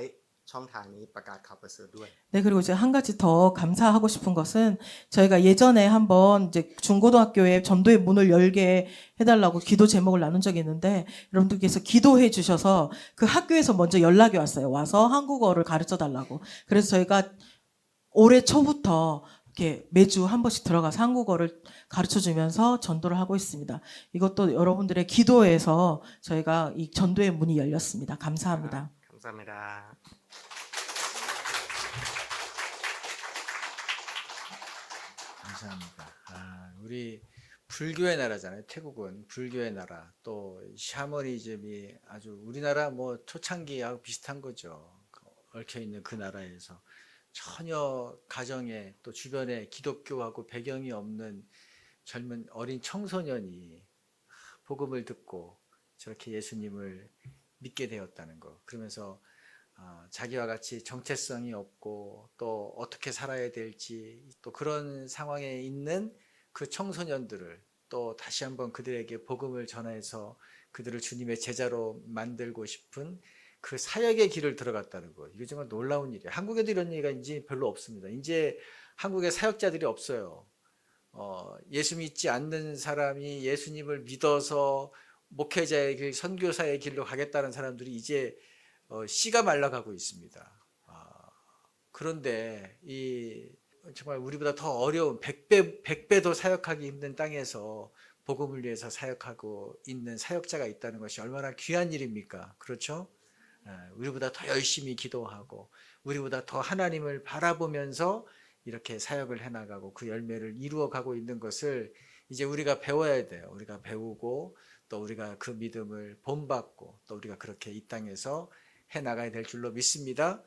ช่องทางนี้ประกาศข่าวประเสริฐด้วย 네, 그리고 이제 한 가지 더 감사하고 싶은 것은 저희가 예전에 한번 이제 중고등학교에 전도의 문을 열게 해달라고 기도 제목을 나눈 적이 있는데 여러분들께서 기도해 주셔서 그 학교에서 먼저 연락이 왔어요. 와서 한국어를 가르쳐 달라고. 그래서 저희가 올해 초부터 이렇게 매주 한 번씩 들어가서 한국어를 가르쳐 주면서 전도를 하고 있습니다. 이것도 여러분들의 기도에서 저희가 이 전도의 문이 열렸습니다. 감사합니다. 감사합니다. 감사합니다. 우리 불교의 나라잖아요. 태국은 불교의 나라. 또 샤머니즘이 아주 우리나라 뭐 초창기하고 비슷한 거죠. 얽혀 있는 그 나라에서 전혀 가정에 또 주변에 기독교하고 배경이 없는 젊은 어린 청소년이 복음을 듣고 저렇게 예수님을 믿게 되었다는 거. 그러면서 자기와 같이 정체성이 없고 또 어떻게 살아야 될지 또 그런 상황에 있는 그 청소년들을 또 다시 한번 그들에게 복음을 전해서 그들을 주님의 제자로 만들고 싶은 그 사역의 길을 들어갔다는 거. 이게 정말 놀라운 일이에요. 한국에도 이런 얘기가 이제 별로 없습니다. 이제 한국에 사역자들이 없어요. 예수 믿지 않는 사람이 예수님을 믿어서 목회자의 길, 선교사의 길로 가겠다는 사람들이 이제 씨가 말라가고 있습니다. 그런데 정말 우리보다 더 어려운 100배 더 사역하기 힘든 땅에서 복음을 위해서 사역하고 있는 사역자가 있다는 것이 얼마나 귀한 일입니까? 그렇죠? 우리보다 더 열심히 기도하고 우리보다 더 하나님을 바라보면서 이렇게 사역을 해나가고 그 열매를 이루어가고 있는 것을 이제 우리가 배워야 돼요. 우리가 배우고 또 우리가 그 믿음을 본받고 또 우리가 그렇게 이 땅에서 해나가야 될 줄로 믿습니다.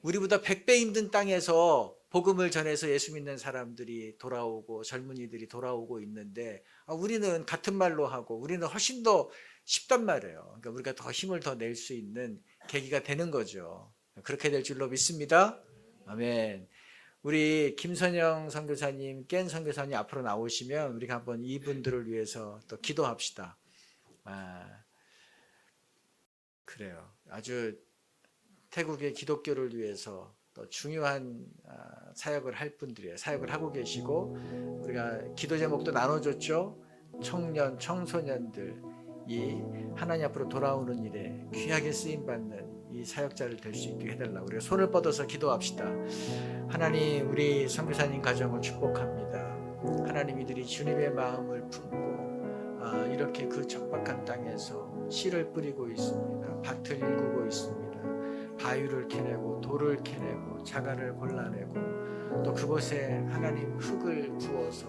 우리보다 100배 힘든 땅에서 복음을 전해서 예수 믿는 사람들이 돌아오고 젊은이들이 돌아오고 있는데 우리는 같은 말로 하고 우리는 훨씬 더 쉽단 말이에요. 그러니까 우리가 더 힘을 더 낼 수 있는 계기가 되는 거죠. 그렇게 될 줄로 믿습니다. 아멘. 우리 김선영 선교사님, 깬 선교사님 앞으로 나오시면 우리가 한번 이분들을 위해서 또 기도합시다. 그래요. 아주 태국의 기독교를 위해서 또 중요한 사역을 할 분들이에요. 사역을 하고 계시고 우리가 기도 제목도 나눠줬죠. 청년, 청소년들 이 하나님 앞으로 돌아오는 일에 귀하게 쓰임받는 이 사역자를 될 수 있게 해달라고 우리가 손을 뻗어서 기도합시다. 하나님 우리 선교사님 가정을 축복합니다. 하나님 이들이 주님의 마음을 품고 이렇게 그 척박한 땅에서 씨를 뿌리고 있습니다. 밭을 일구고 있습니다. 바위를 캐내고 돌을 캐내고 자갈을 골라내고 또 그곳에 하나님 흙을 부어서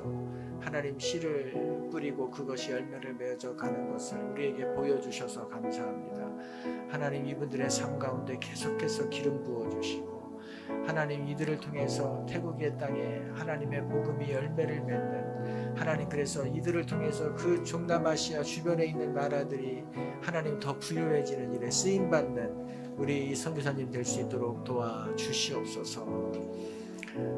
하나님 씨를 뿌리고 그것이 열매를 맺어 가는 것을 우리에게 보여주셔서 감사합니다. 하나님 이분들의 삶 가운데 계속해서 기름 부어주시고 하나님 이들을 통해서 태국의 땅에 하나님의 복음이 열매를 맺는 하나님 그래서 이들을 통해서 그 동남아시아 주변에 있는 나라들이 하나님 더 부유해지는 일에 쓰임받는 우리 선교사님 될 수 있도록 도와주시옵소서.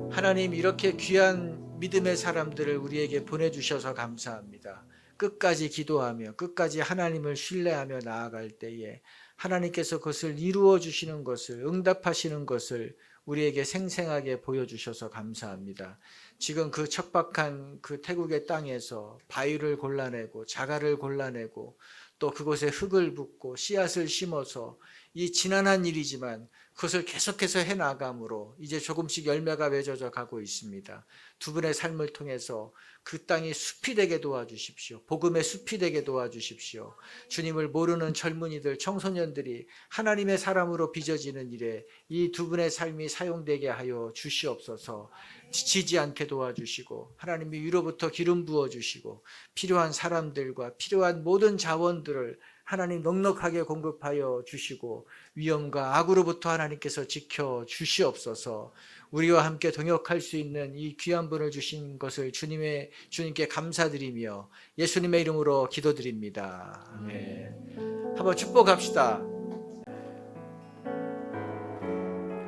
하나님 이렇게 귀한 믿음의 사람들을 우리에게 보내주셔서 감사합니다. 끝까지 기도하며 끝까지 하나님을 신뢰하며 나아갈 때에 하나님께서 그것을 이루어 주시는 것을 응답하시는 것을 우리에게 생생하게 보여주셔서 감사합니다. 지금 그 척박한 그 태국의 땅에서 바위를 골라내고 자갈을 골라내고 또 그곳에 흙을 붓고 씨앗을 심어서 이 지난한 일이지만 그것을 계속해서 해나감으로 이제 조금씩 열매가 맺어져 가고 있습니다. 두 분의 삶을 통해서 그 땅이 숲이 되게 도와주십시오. 복음의 숲이 되게 도와주십시오. 주님을 모르는 젊은이들, 청소년들이 하나님의 사람으로 빚어지는 일에 이 두 분의 삶이 사용되게 하여 주시옵소서. 지치지 않게 도와주시고 하나님이 위로부터 기름 부어주시고 필요한 사람들과 필요한 모든 자원들을 하나님 넉넉하게 공급하여 주시고 위험과 악으로부터 하나님께서 지켜 주시옵소서. 우리와 함께 동역할 수 있는 이 귀한 분을 주신 것을 주님께 감사드리며 예수님의 이름으로 기도드립니다. 아멘. 한번 축복합시다.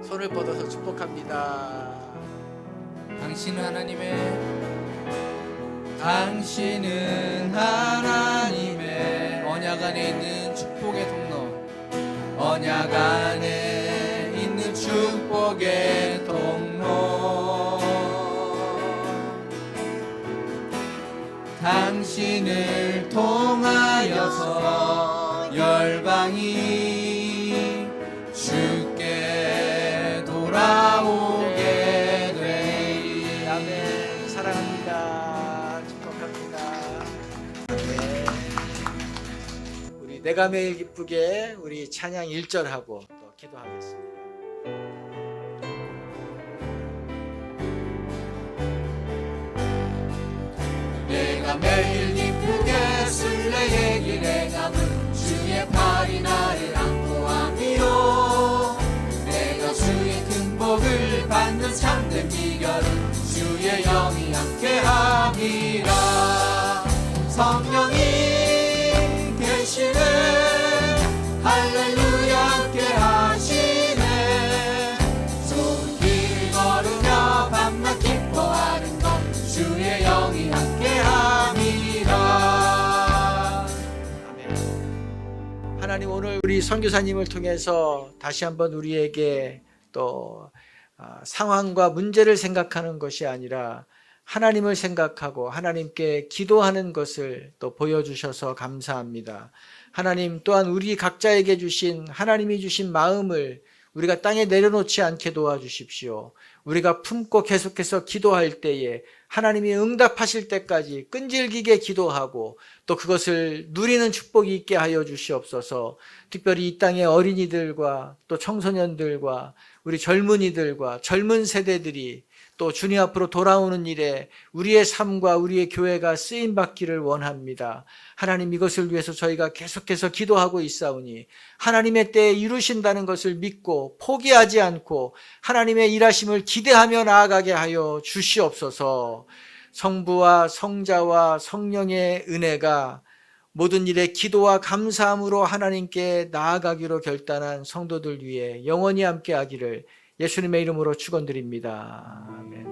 손을 뻗어서 축복합니다. 당신은 하나님의 언약 안에 있는 축복의 통로, 언약 안에 있는 축복의 통로. 당신을 통하여서 열방이 주께 돌아오게 되리. 아멘. 사랑합니다. 축복합니다. 아멘. 우리 내가 매일 기쁘게 우리 찬양 1절하고 또 기도하겠습니다. 내가 매일 기쁘게 순례의 길에 가면 주의 팔이 나를 안고 하미요. 내가 주의 큰 복을 받는 참된 비결은 주의 영이 함께 함이라. 성령이 계시네, 할렐루야 함께 하시네. 좋은 길 걸으며 밤낮 기뻐하는 것 주의 영이 함께 함이라. 아멘. 하나님 오늘 우리 선교사님을 통해서 다시 한번 우리에게 또 상황과 문제를 생각하는 것이 아니라 하나님을 생각하고 하나님께 기도하는 것을 또 보여주셔서 감사합니다. 하나님 또한 우리 각자에게 주신 하나님이 주신 마음을 우리가 땅에 내려놓지 않게 도와주십시오. 우리가 품고 계속해서 기도할 때에 하나님이 응답하실 때까지 끈질기게 기도하고 또 그것을 누리는 축복이 있게 하여 주시옵소서. 특별히 이 땅의 어린이들과 또 청소년들과 우리 젊은이들과 젊은 세대들이 또 주님 앞으로 돌아오는 일에 우리의 삶과 우리의 교회가 쓰임받기를 원합니다. 하나님 이것을 위해서 저희가 계속해서 기도하고 있사오니 하나님의 때에 이루신다는 것을 믿고 포기하지 않고 하나님의 일하심을 기대하며 나아가게 하여 주시옵소서. 성부와 성자와 성령의 은혜가 모든 일에 기도와 감사함으로 하나님께 나아가기로 결단한 성도들 위해 영원히 함께하기를 예수님의 이름으로 축원드립니다. 아멘.